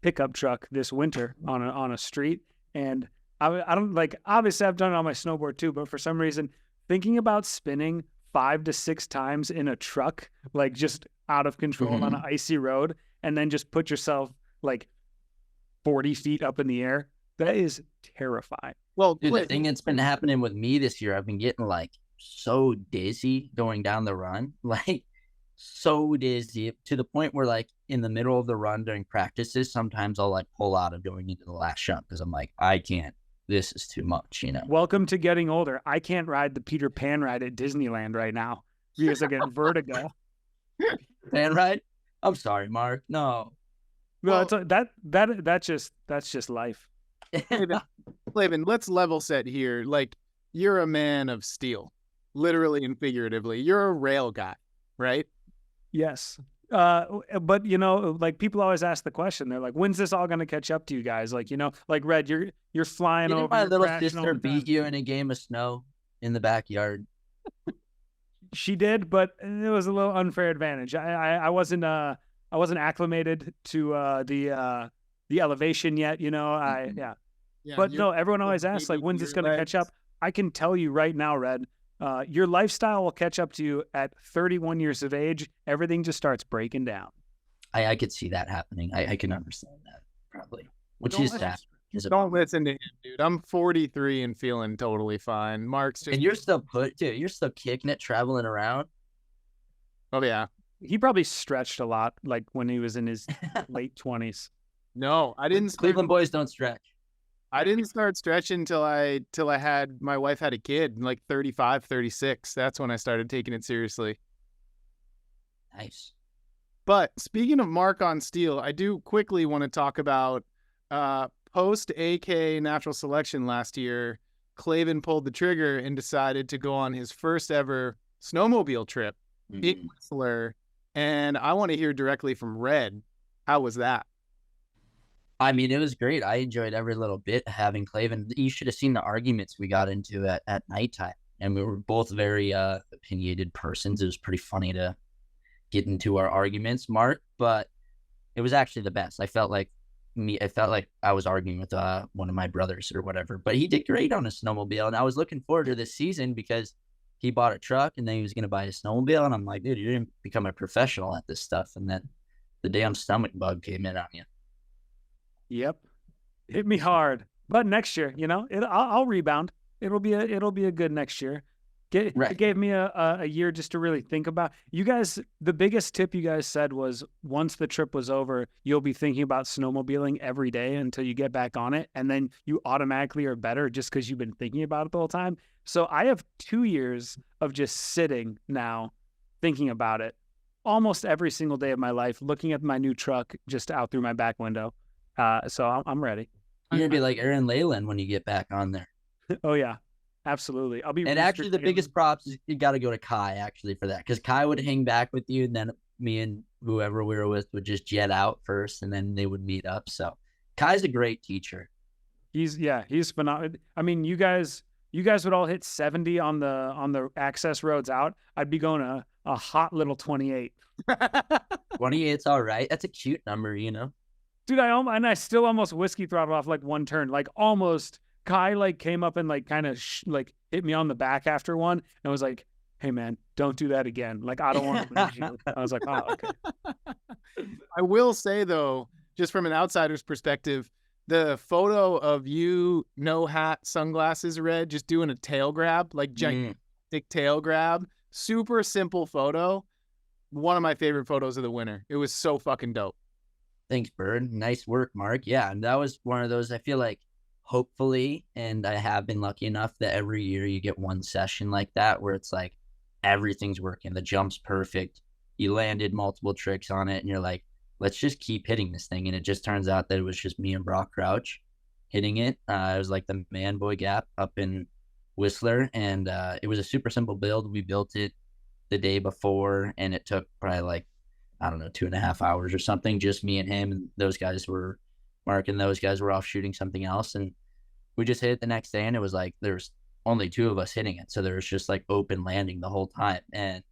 pickup truck this winter on a street, and I don't like. Obviously, I've done it on my snowboard too, but for some reason, thinking about spinning 5 to 6 times in a truck, like just out of control on an icy road, and then just put yourself like 40 feet up in the air, that is terrifying. Well, Dude, the thing that's been happening with me this year, I've been getting like so dizzy going down the run, like so dizzy to the point where like in the middle of the run during practices, sometimes I'll like pull out of going into the last jump because I'm like, I can't, this is too much, you know. Welcome to getting older. I can't ride the Peter Pan ride at Disneyland right now because I get vertigo. Pan ride? I'm sorry, Mark. No. Well, that's just life. Laban, let's level set here. Like, you're a man of steel, literally and figuratively. You're a rail guy, right? Yes. But you know, like people always ask the question, they're like, when's this all gonna catch up to you guys? Like, you know, like Red, you're flying Didn't over. my you're little crashing sister all the time. beat you in a game of snow in the backyard? She did, but it was a little unfair advantage. I wasn't acclimated to the elevation yet, you know. Yeah, But no, everyone always asks, like, when's this going to catch up? I can tell you right now, Red, your lifestyle will catch up to you at 31 years of age. Everything just starts breaking down. I could see that happening. I can understand that probably, which is sad. Don't listen to him, dude. I'm 43 and feeling totally fine. Mark's just... And you're still dude, you're still kicking it, traveling around. Oh, yeah. He probably stretched a lot, like when he was in his late 20s. No, I didn't. Cleveland boys don't stretch. I didn't start stretching till I had my wife had a kid, like 35, 36. That's when I started taking it seriously. Nice. But speaking of Mark on steel, I do quickly want to talk about post AK natural selection last year. Clavin pulled the trigger and decided to go on his first ever snowmobile trip in Whistler. And I want to hear directly from Red. How was that? I mean, it was great. I enjoyed every little bit having Clavin. You should have seen the arguments we got into at nighttime. And we were both very opinionated persons. It was pretty funny to get into our arguments, Mark, but it was actually the best. I felt like I was arguing with one of my brothers or whatever, but he did great on a snowmobile. And I was looking forward to this season because he bought a truck and then he was going to buy a snowmobile. And I'm like, dude, you didn't become a professional at this stuff. And then the damn stomach bug came in on you. Yep. Hit me hard. But next year, you know, I'll rebound. It'll be a good next year. It gave me a year just to really think about. You guys, the biggest tip you guys said was once the trip was over, you'll be thinking about snowmobiling every day until you get back on it. And then you automatically are better just because you've been thinking about it the whole time. So I have 2 years of just sitting now thinking about it almost every single day of my life, looking at my new truck just out through my back window. So I'm ready. You're going to be like Aaron Leyland when you get back on there. Oh, yeah. Absolutely. I'll be. And actually, the biggest props is you got to go to Kai actually for that, because Kai would hang back with you, and then me and whoever we were with would just jet out first, and then they would meet up. So Kai's a great teacher. He's phenomenal. I mean, you guys would all hit 70 on the access roads out. I'd be going a hot little 28. 28's all right. That's a cute number, you know. Dude, I still almost whiskey throttled off like one turn, like almost. Kai like came up and like kind of like hit me on the back after one and was like, "Hey man, don't do that again. Like I don't want to lose you." I was like, "Oh, okay." I will say though, just from an outsider's perspective, the photo of you, no hat, sunglasses, Red, just doing a tail grab, like gigantic tail grab, super simple photo. One of my favorite photos of the winter. It was so fucking dope. Thanks, Bird. Nice work, Mark. Yeah, and that was one of those. I feel like. Hopefully, and I have been lucky enough that every year you get one session like that where it's like everything's working. The jump's perfect. You landed multiple tricks on it, and you're like, let's just keep hitting this thing. And it just turns out that it was just me and Brock Crouch hitting it. It was like the man boy gap up in Whistler, and it was a super simple build. We built it the day before, and it took probably like, I don't know, 2.5 hours or something. Just me and him, and those guys were, Mark and those guys were off shooting something else, and we just hit it the next day, and it was like there's only two of us hitting it, so there was just like open landing the whole time, and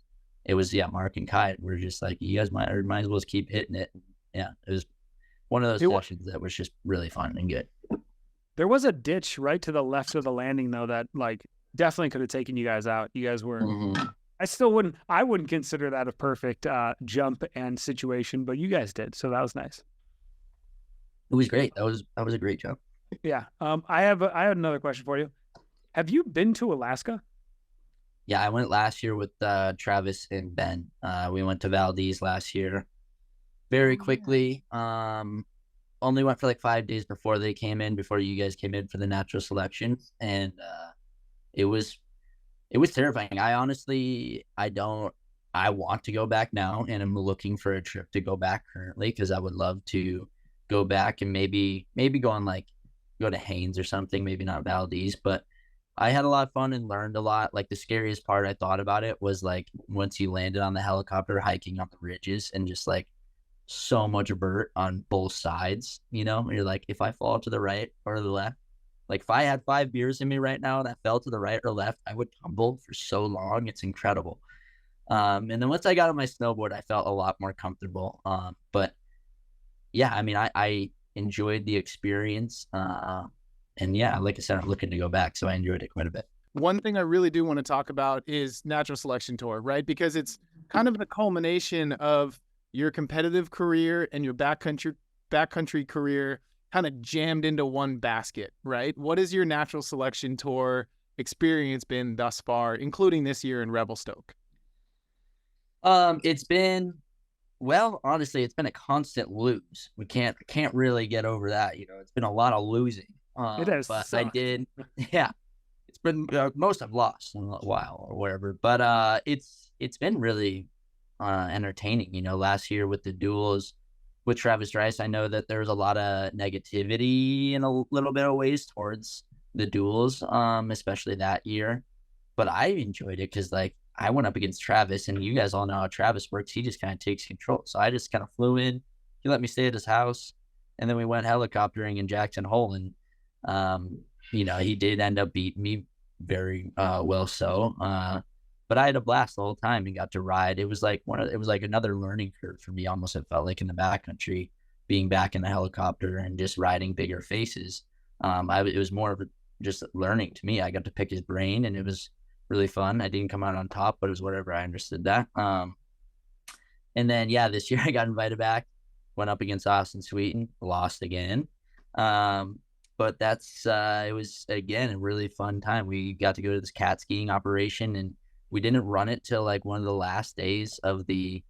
it was Mark and Kai. We're just like, you guys might as well just keep hitting it. Yeah, it was one of those sessions that was just really fun and good. There was a ditch right to the left of the landing though that like definitely could have taken you guys out. You guys were. Mm-hmm. I wouldn't consider that a perfect jump and situation, but you guys did, so that was nice. It was great. That was a great jump. Yeah. I had another question for you. Have you been to Alaska? Yeah, I went last year with Travis and Ben. We went to Valdez last year very quickly. Only went for like 5 days before you guys came in for the natural selection. And it was terrifying. I want to go back now, and I'm looking for a trip to go back currently, because I would love to go back and maybe go to Haines or something, maybe not Valdez, but I had a lot of fun and learned a lot. Like the scariest part I thought about it was like once you landed on the helicopter, hiking up the ridges, and just like so much vert on both sides, you're like, if I fall to the right or the left, like if I had 5 beers in me right now and I fell to the right or left, I would tumble for so long. It's incredible. And then once I got on my snowboard, I felt a lot more comfortable. But yeah, I mean, I enjoyed the experience. And yeah, like I said, I'm looking to go back, so I enjoyed it quite a bit. One thing I really do want to talk about is Natural Selection Tour, right? Because it's kind of the culmination of your competitive career and your backcountry career kind of jammed into one basket, right? What has your Natural Selection Tour experience been thus far, including this year in Revelstoke? It's been, well, honestly, it's been a constant lose. We can't really get over that. It's been a lot of losing. It has but sucked. I did, yeah. It's been most I've lost in a while or whatever, but it's been really entertaining. Last year with the duels with Travis Rice, I know that there's a lot of negativity in a little bit of ways towards the duels, especially that year. But I enjoyed it because like I went up against Travis, and you guys all know how Travis works. He just kind of takes control. So I just kind of flew in. He let me stay at his house, and then we went helicoptering in Jackson Hole, and he did end up beating me very well. So, but I had a blast the whole time and got to ride. It was like another learning curve for me. Almost, it felt like in the backcountry, being back in the helicopter and just riding bigger faces. It was more of just learning to me. I got to pick his brain, and it was really fun. I didn't come out on top, but it was whatever. I understood that. And then this year I got invited back, went up against Austin Sweeten, lost again. But it was again a really fun time. We got to go to this cat skiing operation, and we didn't run it till like one of the last days of the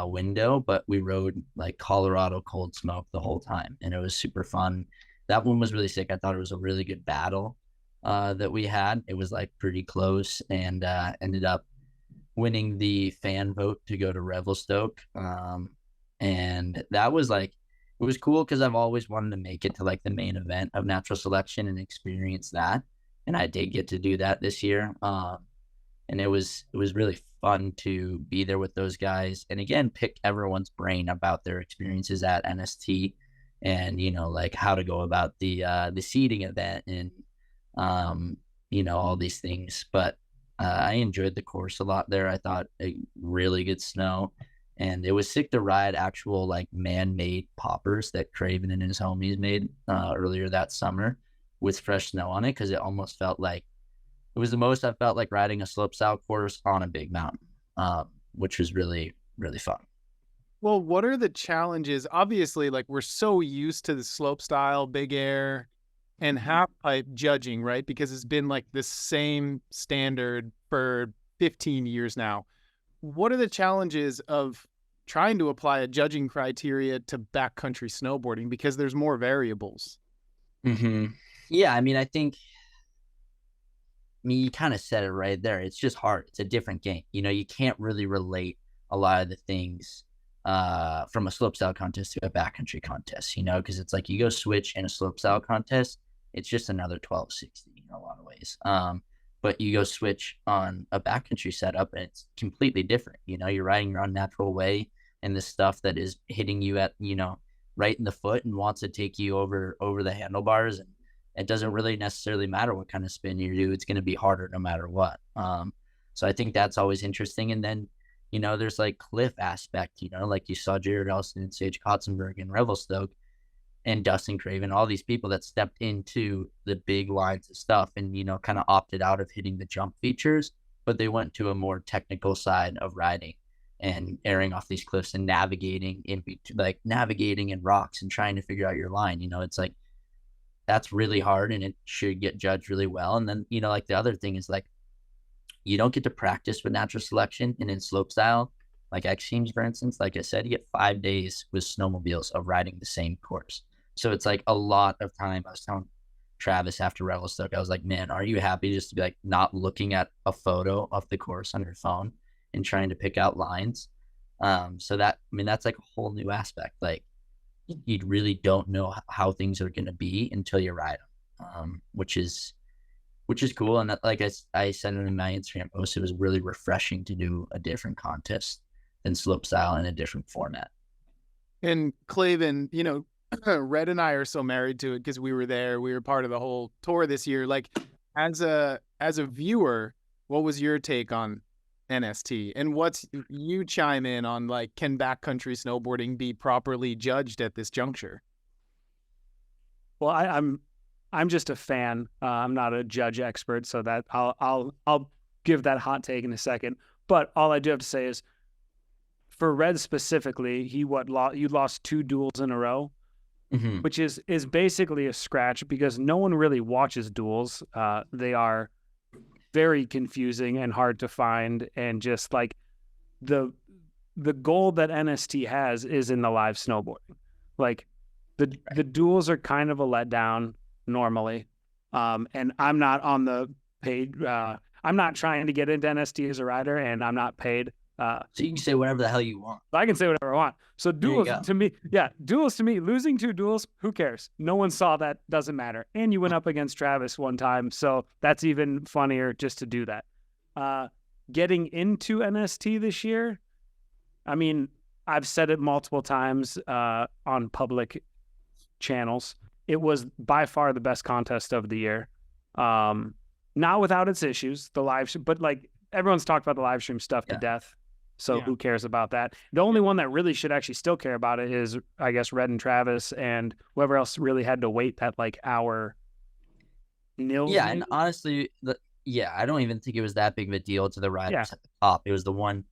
window, but we rode like Colorado cold smoke the whole time, and it was super fun. That one was really sick. I thought it was a really good battle that we had. It was like pretty close, and ended up winning the fan vote to go to Revelstoke. And that was like, it was cool because I've always wanted to make it to like the main event of natural selection and experience that. And I did get to do that this year. And it was really fun to be there with those guys. And again, pick everyone's brain about their experiences at NST, and, like how to go about the seating event, and, all these things. But I enjoyed the course a lot there. I thought a really good snow. And it was sick to ride actual like man-made poppers that Craven and his homies made earlier that summer with fresh snow on it, because it almost felt like it was the most I felt like riding a slopestyle course on a big mountain, which was really, really fun. Well, what are the challenges? Obviously, like we're so used to the slopestyle, big air, and half pipe judging, right? Because it's been like the same standard for 15 years now. What are the challenges of trying to apply a judging criteria to backcountry snowboarding, because there's more variables? Mm-hmm. Yeah, I mean, I think you kind of said it right there. It's just hard. It's a different game. You can't really relate a lot of the things from a slopestyle contest to a backcountry contest, because it's like you go switch in a slopestyle contest, it's just another 1260 in a lot of ways. But you go switch on a backcountry setup and it's completely different. You're riding your own natural way, and the stuff that is hitting you at, right in the foot and wants to take you over the handlebars. And it doesn't really necessarily matter what kind of spin you do. It's going to be harder no matter what. So I think that's always interesting. And then, there's like cliff aspect, like you saw Gerard Elson and Sage Kotzenberg and Revelstoke and Dustin Craven, all these people that stepped into the big lines of stuff and, kind of opted out of hitting the jump features, but they went to a more technical side of riding and airing off these cliffs and navigating navigating in rocks and trying to figure out your line. It's like, that's really hard and it should get judged really well. And then, like the other thing is like, you don't get to practice with natural selection and in slope style, like X Games, for instance. Like I said, you get 5 days with snowmobiles of riding the same course. So it's like a lot of time. I was telling Travis after Revelstoke, I was like, man, are you happy just to be like not looking at a photo of the course on your phone and trying to pick out lines? So that, that's like a whole new aspect. Like you really don't know how things are going to be until you ride them, which is cool. And that, like I said in my Instagram post, it was really refreshing to do a different contest than slopestyle in a different format. And Clavin, Red and I are so married to it because we were there. We were part of the whole tour this year. Like, as a viewer, what was your take on NST? And what's you chime in on, like, can backcountry snowboarding be properly judged at this juncture? Well, I'm just a fan. I'm not a judge expert, so that I'll give that hot take in a second. But all I do have to say is, for Red specifically, you lost 2 duels in a row. Mm-hmm. Which is basically a scratch because no one really watches duels. They are very confusing and hard to find, and just like the goal that NST has is in the live snowboarding. Like the duels are kind of a letdown normally, and I'm not on the paid. I'm not trying to get into NST as a rider, and I'm not paid. So you can say whatever the hell you want. I can say whatever I want. So duels to me, losing 2 duels, who cares? No one saw that, doesn't matter. And you went up against Travis one time, so that's even funnier just to do that. Getting into NST this year, I've said it multiple times on public channels. It was by far the best contest of the year. Not without its issues, but like everyone's talked about the live stream stuff to death. So who cares about that? The only one that really should actually still care about it is, I guess, Red and Travis and whoever else really had to wait that like hour. Yeah, and honestly, I don't even think it was that big of a deal to the riders at the top. It was the one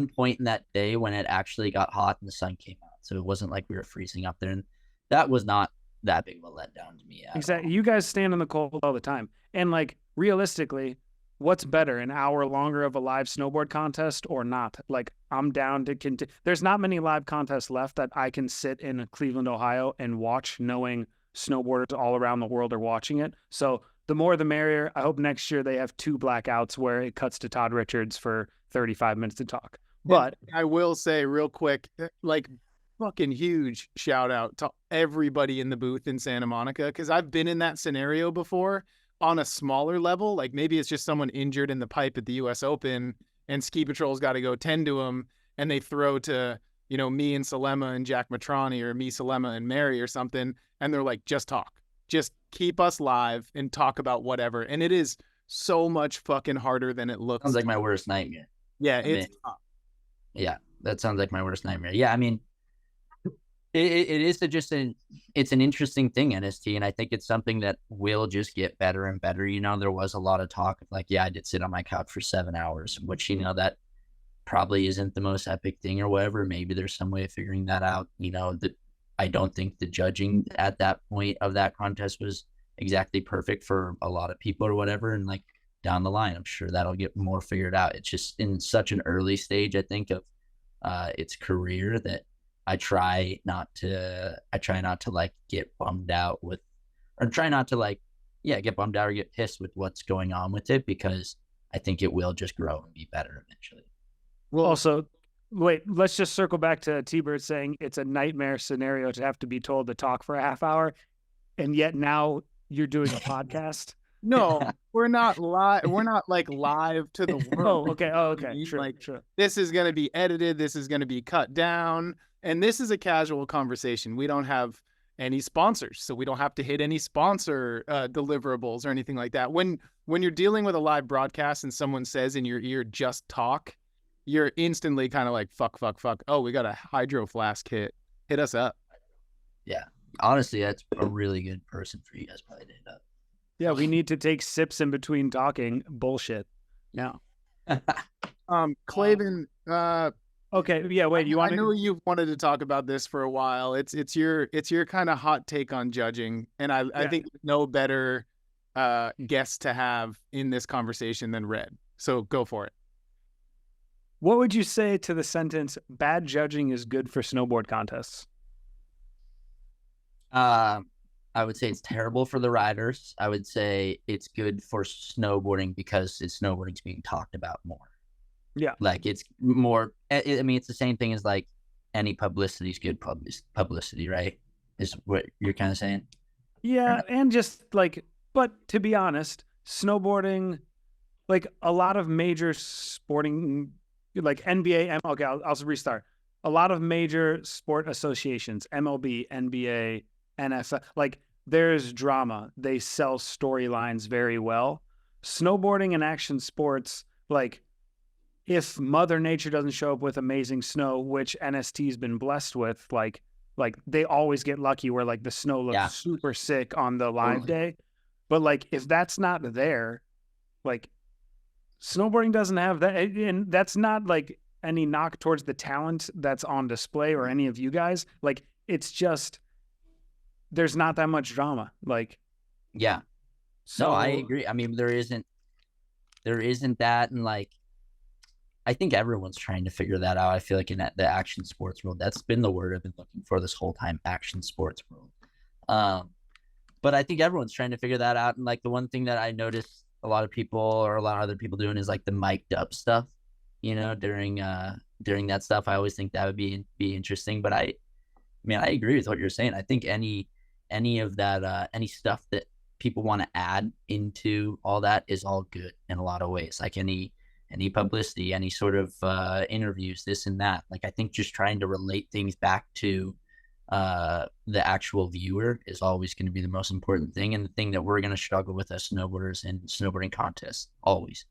point in that day when it actually got hot and the sun came out. So it wasn't like we were freezing up there, and that was not that big of a letdown to me. Exactly. You guys stand in the cold all the time, and like realistically, what's better, an hour longer of a live snowboard contest or not? Like, I'm down to continue. There's not many live contests left that I can sit in Cleveland, Ohio and watch, knowing snowboarders all around the world are watching it. So the more the merrier. I hope next year they have 2 blackouts where it cuts to Todd Richards for 35 minutes to talk. But I will say real quick, like, fucking huge shout out to everybody in the booth in Santa Monica, because I've been in that scenario before on a smaller level. Like maybe it's just someone injured in the pipe at the US Open and Ski Patrol's got to go tend to him, and they throw to, me and Salema and Jack Matrani, or me, Salema and Mary or something. And they're like, just talk, just keep us live and talk about whatever. And it is so much fucking harder than it looks. Sounds like my worst nightmare. Yeah. It's tough. Yeah. That sounds like my worst nightmare. Yeah. It is it's an interesting thing, NST, and I think it's something that will just get better and better. There was a lot of talk of like, I did sit on my couch for 7 hours, which, that probably isn't the most epic thing or whatever. Maybe there's some way of figuring that out. That I don't think the judging at that point of that contest was exactly perfect for a lot of people or whatever. And like down the line, I'm sure that'll get more figured out. It's just in such an early stage, I think, of its career that I try not to like get bummed out with, or try not to like, get bummed out or get pissed with what's going on with it, because I think it will just grow and be better eventually. Well, also, wait, let's just circle back to T-Bird saying it's a nightmare scenario to have to be told to talk for a half hour. And yet now you're doing a podcast. No, we're not live. We're not like live to the world. Oh, okay. Oh, okay. You Sure, like sure. this is going to be edited. This is going to be cut down. And this is a casual conversation. We don't have any sponsors, so we don't have to hit any sponsor deliverables or anything like that. When you're dealing with a live broadcast and someone says in your ear, just talk, you're instantly kind of like, fuck. Oh, we got a hydro flask hit. Hit us up. Yeah. Honestly, that's a really good person for you guys probably to hit up. Yeah, we need to take sips in between talking. Bullshit. Yeah. Clavin, Okay. Yeah. Wait. You want I to? know you've wanted to talk about this for a while. It's your kind of hot take on judging, and I think no better guest to have in this conversation than Red. So go for it. What would you say to the sentence, bad judging is good for snowboard contests? I would say it's terrible for the riders. I would say it's good for snowboarding because snowboarding's being talked about more. Yeah. Like it's more, I mean, it's the same thing as like any publicity is good publicity, right? Is what you're kind of saying? Yeah. And just like, but to be honest, snowboarding, like a lot of major sporting, like NBA, okay, I'll restart. A lot of major sport associations, MLB, NBA, NFL, like there's drama. They sell storylines very well. Snowboarding and action sports, like if Mother Nature doesn't show up with amazing snow, which NST's been blessed with, like they always get lucky where like the snow looks super sick on the live day. But like if that's not there, like snowboarding doesn't have that, and that's not like any knock towards the talent that's on display or any of you guys. Like it's just there's not that much drama. Like yeah. So no, I agree. I mean, there isn't that, and like I think everyone's trying to figure that out. I feel like in the action sports world, that's been the word I've been looking for this whole time, action sports world. But I think everyone's trying to figure that out. And like the one thing that I noticed a lot of people or a lot of other people doing is like the mic'd up stuff, you know, during that stuff. I always think that would be interesting. But I mean, I agree with what you're saying. I think any of that, any stuff that people want to add into all that is all good in a lot of ways. Like any publicity, any sort of interviews, this and that. Like I think just trying to relate things back to the actual viewer is always going to be the most important thing, and the thing that we're going to struggle with as snowboarders in snowboarding contests always.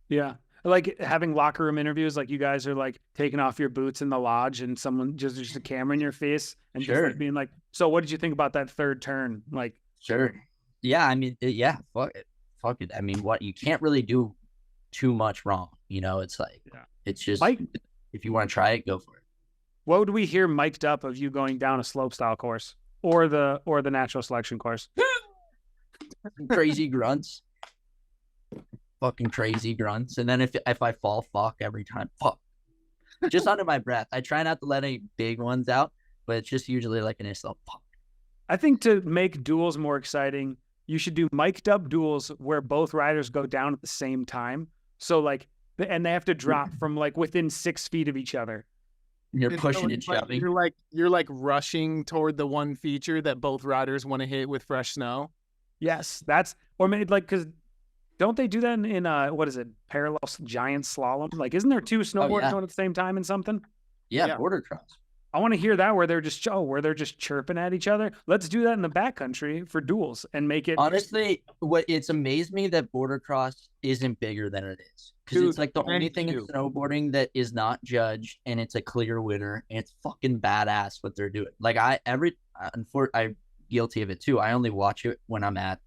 Yeah. Like having locker room interviews, like you guys are like taking off your boots in the lodge and someone just a camera in your face and just like being like, so what did you think about that third turn? Like, sure. Yeah. I mean, yeah, fuck it. I mean, what you can't really do too much wrong. You know, it's like, it's just, if you want to try it, go for it. What would we hear mic'd up of you going down a slopestyle course or the natural selection course? Crazy grunts. Fucking crazy grunts. And then if I fall, fuck every time. Fuck. Just under my breath. I try not to let any big ones out, but it's just usually like an insult. Fuck. I think to make duels more exciting, you should do mic'd up duels where both riders go down at the same time. So like, and they have to drop from like within 6 feet of each other. You're pushing and shoving. You're like rushing toward the one feature that both riders want to hit with fresh snow. Yes, or maybe like, because don't they do that in what is it, parallel giant slalom? Like, isn't there 2 snowboarders going at the same time in something? Yeah, border cross. I want to hear that where they're just chirping at each other. Let's do that in the backcountry for duels and make it. Honestly, it's amazed me that border cross isn't bigger than it is, because it's like the only thing in snowboarding that is not judged, and it's a clear winner, and it's fucking badass what they're doing. Like I'm guilty of it too. I only watch it when I'm at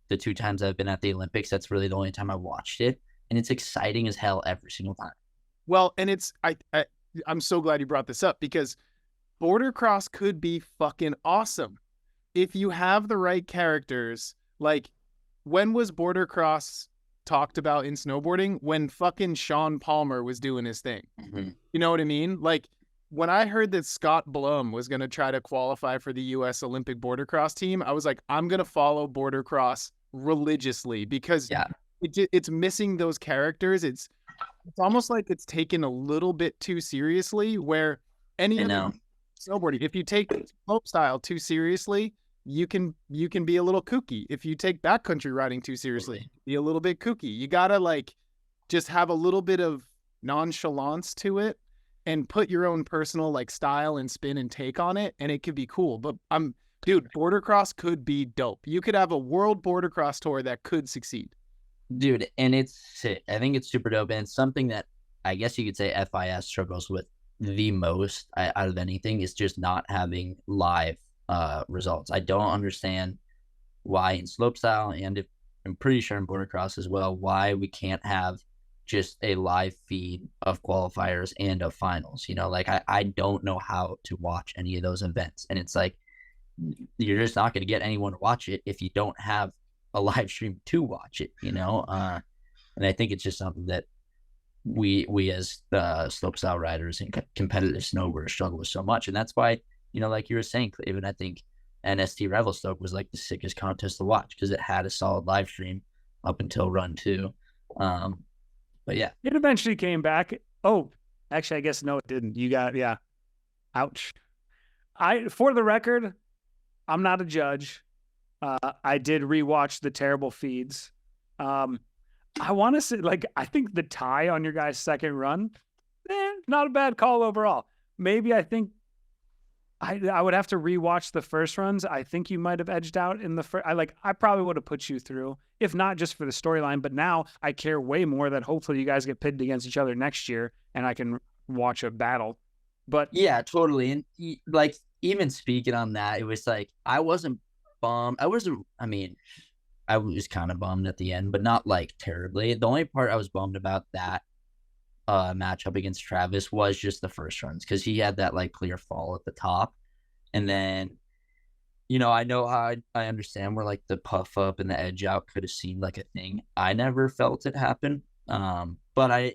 the 2 times I've been at the Olympics. That's really the only time I watched it, and it's exciting as hell every single time. Well, and it's I'm so glad you brought this up, because border cross could be fucking awesome if you have the right characters. Like, when was border cross talked about in snowboarding? When fucking Sean Palmer was doing his thing. Mm-hmm. You know what I mean? Like, when I heard that Scott Blum was going to try to qualify for the U.S. Olympic border cross team, I was like, I'm going to follow border cross religiously, because it's missing those characters. It's almost like it's taken a little bit too seriously, where any other snowboarding, if you take slope style too seriously, you can be a little kooky. If you take backcountry riding too seriously, be a little bit kooky. You gotta like just have a little bit of nonchalance to it and put your own personal like style and spin and take on it, and it could be cool. But dude, bordercross could be dope. You could have a world bordercross tour that could succeed. Dude, and it's sick. I think it's super dope, and it's something that I guess you could say FIS struggles with the most out of anything, is just not having live results. I don't understand why in slopestyle, and I'm pretty sure in bordercross as well, why we can't have just a live feed of qualifiers and of finals. You know, like I don't know how to watch any of those events, and it's like you're just not going to get anyone to watch it if you don't have a live stream to watch it, you know. And I think it's just something that we as slopestyle riders and competitive snowboarders struggle with so much. And that's why, you know, like you were saying, Cleveland, I think NST Revelstoke was like the sickest contest to watch because it had a solid live stream up until run 2. But yeah, it eventually came back. Oh, actually, I guess no, it didn't. You got, yeah. Ouch. For the record, I'm not a judge. I did rewatch the terrible feeds. I want to say, like, I think the tie on your guys' second run, not a bad call overall. Maybe I think I would have to rewatch the first runs. I think you might have edged out in the first. I probably would have put you through, if not just for the storyline. But now I care way more that hopefully you guys get pitted against each other next year, and I can watch a battle. But yeah, totally. And like, even speaking on that, it was like I wasn't bummed. I was kind of bummed at the end, but not like terribly. The only part I was bummed about that matchup against Travis was just the first runs, because he had that like clear fall at the top. And then, you know how I understand where like the puff up and the edge out could have seemed like a thing. I never felt it happen. But I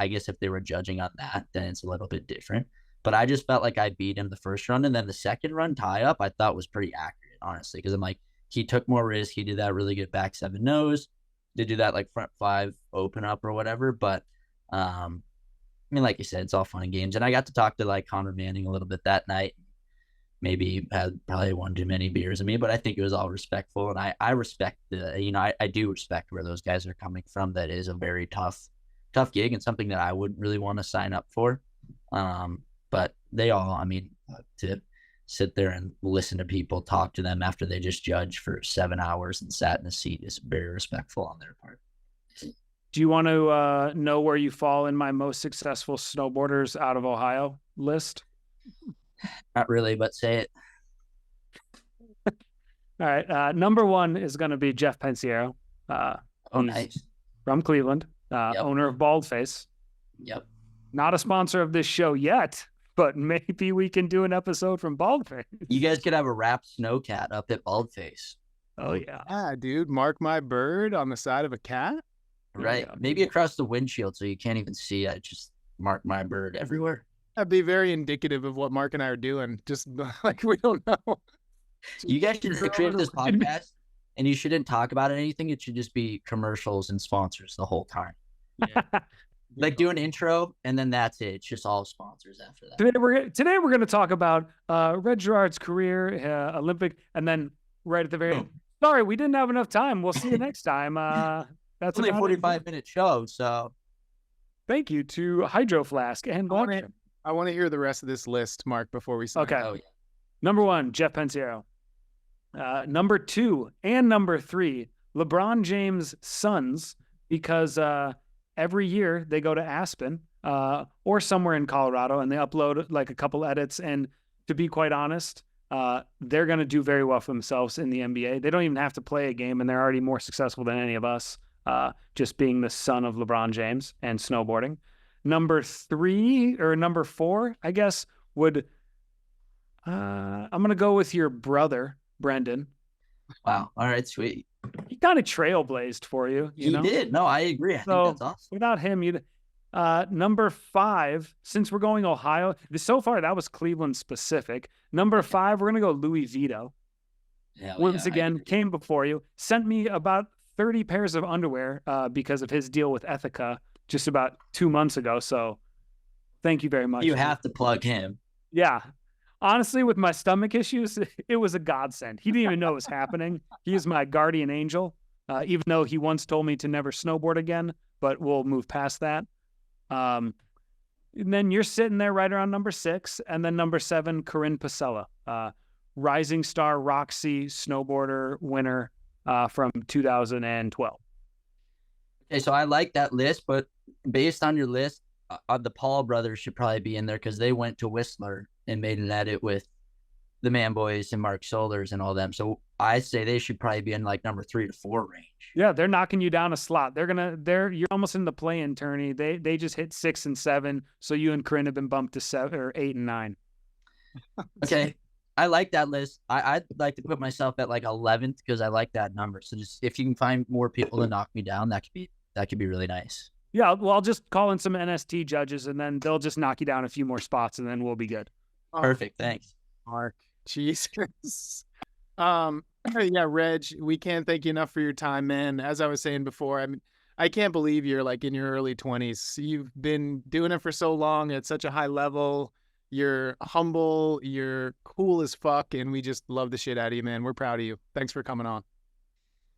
guess if they were judging on that, then it's a little bit different. But I just felt like I beat him the first run, and then the second run tie up I thought was pretty accurate, honestly, because I'm like, he took more risk. He did that really good back 7 nose. Did do that like front 5 open up or whatever. But I mean, like you said, it's all fun and games. And I got to talk to like Connor Manning a little bit that night. Maybe had probably one too many beers of me, but I think it was all respectful. And I respect I do respect where those guys are coming from. That is a very tough gig and something that I wouldn't really want to sign up for. But they all, to sit there and listen to people talk to them after they just judged for 7 hours and sat in a seat is very respectful on their part. Do you want to know where you fall in my most successful snowboarders out of Ohio list? Not really, but say it. All right. Number 1 is going to be Jeff Pensiero. Nice. From Cleveland, owner of Baldface. Yep. Not a sponsor of this show yet, but maybe we can do an episode from Baldface. You guys could have a wrapped snowcat up at Baldface. Oh, yeah. Yeah, dude. Mark my bird on the side of a cat. Right. Yeah. Maybe across the windshield so you can't even see it. Just mark my bird everywhere. That'd be very indicative of what Mark and I are doing. Just like, we don't know. You guys should create this podcast, and you shouldn't talk about anything. It should just be commercials and sponsors the whole time. Yeah. Like do an intro, and then that's it. It's just all sponsors after that. Today we're going to talk about Red Gerard's career, Olympic, and then right at the very end. Sorry, we didn't have enough time. We'll see you next time. That's only a 45-minute show, so thank you to Hydro Flask and Black. I want to hear the rest of this list, Mark, before we sign. Okay. Oh, yeah. Number 1, Jeff Pensiero. Number 2 and number 3, LeBron James' sons, because every year they go to Aspen or somewhere in Colorado and they upload like a couple edits. And to be quite honest, they're going to do very well for themselves in the NBA. They don't even have to play a game, and they're already more successful than any of us, just being the son of LeBron James and snowboarding. Number 3 or number 4, I guess, would I'm going to go with your brother, Brendan. Wow. All right, sweet. He kind of trailblazed for you. He did. No, I agree. I think that's awesome. Without him, you'd number 5, since we're going Ohio, so far that was Cleveland specific. Number 5, we're going to go Louis Vito. Once again, came before you, sent me about 30 pairs of underwear because of his deal with Ethica just about 2 months ago. So thank you very much. You have to plug him. Yeah. Honestly, with my stomach issues, it was a godsend. He didn't even know it was happening. He is my guardian angel, even though he once told me to never snowboard again, but we'll move past that. And then you're sitting there right around number 6. And then number 7, Corinne Pasella, rising star Roxy snowboarder winner from 2012. Okay, so I like that list, but based on your list, the Paul brothers should probably be in there because they went to Whistler and made an edit with the Man Boys and Mark Solers and all them. So I say they should probably be in like number 3 to 4 range. Yeah, they're knocking you down a slot. You're almost in the play-in tourney. They just hit 6 and 7, so you and Corinne have been bumped to 7 or 8 and 9. Okay, I like that list. I'd like to put myself at like 11th because I like that number. So just if you can find more people to knock me down, that could be really nice. Yeah, well, I'll just call in some NST judges, and then they'll just knock you down a few more spots, and then we'll be good. Perfect. Thanks, Mark. Jesus. Yeah, Reg, we can't thank you enough for your time, man. As I was saying before, I can't believe you're like in your early 20s. You've been doing it for so long at such a high level. You're humble, you're cool as fuck, and we just love the shit out of you, man. We're proud of you. Thanks for coming on.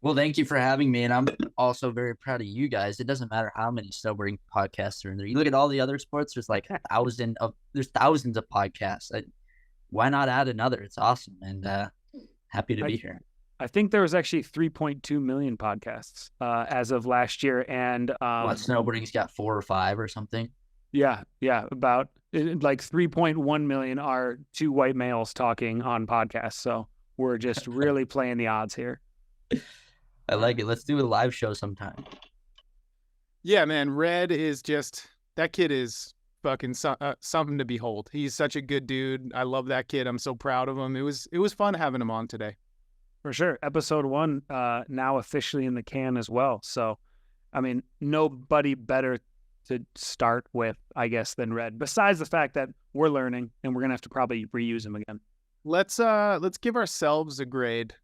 Well, thank you for having me, and I'm also very proud of you guys. It doesn't matter how many snowboarding podcasts are in there. You look at all the other sports, there's like thousands of podcasts. Why not add another? It's awesome, and happy to be here. I think there was actually 3.2 million podcasts as of last year, and snowboarding's got 4 or 5 or something. Yeah, about like 3.1 million are 2 white males talking on podcasts. So we're just really playing the odds here. I like it. Let's do a live show sometime. Yeah, man. Red is just, that kid is fucking something to behold. He's such a good dude. I love that kid. I'm so proud of him. It was fun having him on today. For sure. Episode 1 now officially in the can as well. So, I mean, nobody better to start with, I guess, than Red. Besides the fact that we're learning and we're gonna have to probably reuse him again. Let's give ourselves a grade.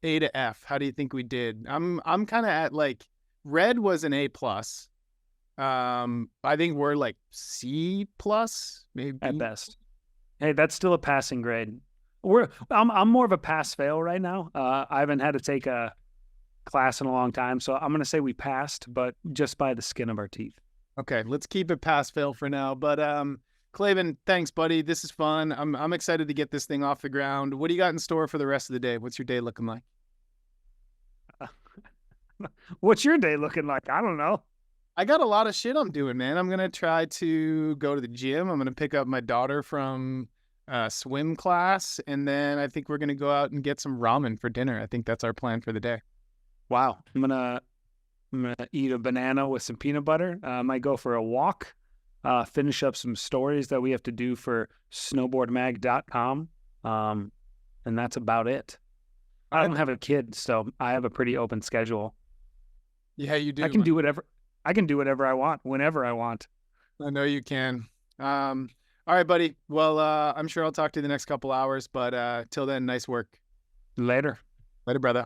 A to F. How do you think we did? I'm kind of at like, Red was an A+. I think we're like C+, maybe at best. Hey, that's still a passing grade. I'm more of a pass fail right now. I haven't had to take a class in a long time, so I'm gonna say we passed, but just by the skin of our teeth. Okay, let's keep it pass fail for now. But Clavin, thanks, buddy. This is fun. I'm excited to get this thing off the ground. What do you got in store for the rest of the day? What's your day looking like? What's your day looking like? I don't know. I got a lot of shit I'm doing, man. I'm gonna try to go to the gym. I'm gonna pick up my daughter from swim class, and then I think we're gonna go out and get some ramen for dinner. I think that's our plan for the day. Wow. I'm gonna eat a banana with some peanut butter. Might go for a walk. Finish up some stories that we have to do for snowboardmag.com. And that's about it. I don't have a kid, so I have a pretty open schedule. Yeah, you do. I can do whatever I want, whenever I want. I know you can. All right, buddy. Well, I'm sure I'll talk to you the next couple hours, but till then, nice work. Later. Later, brother.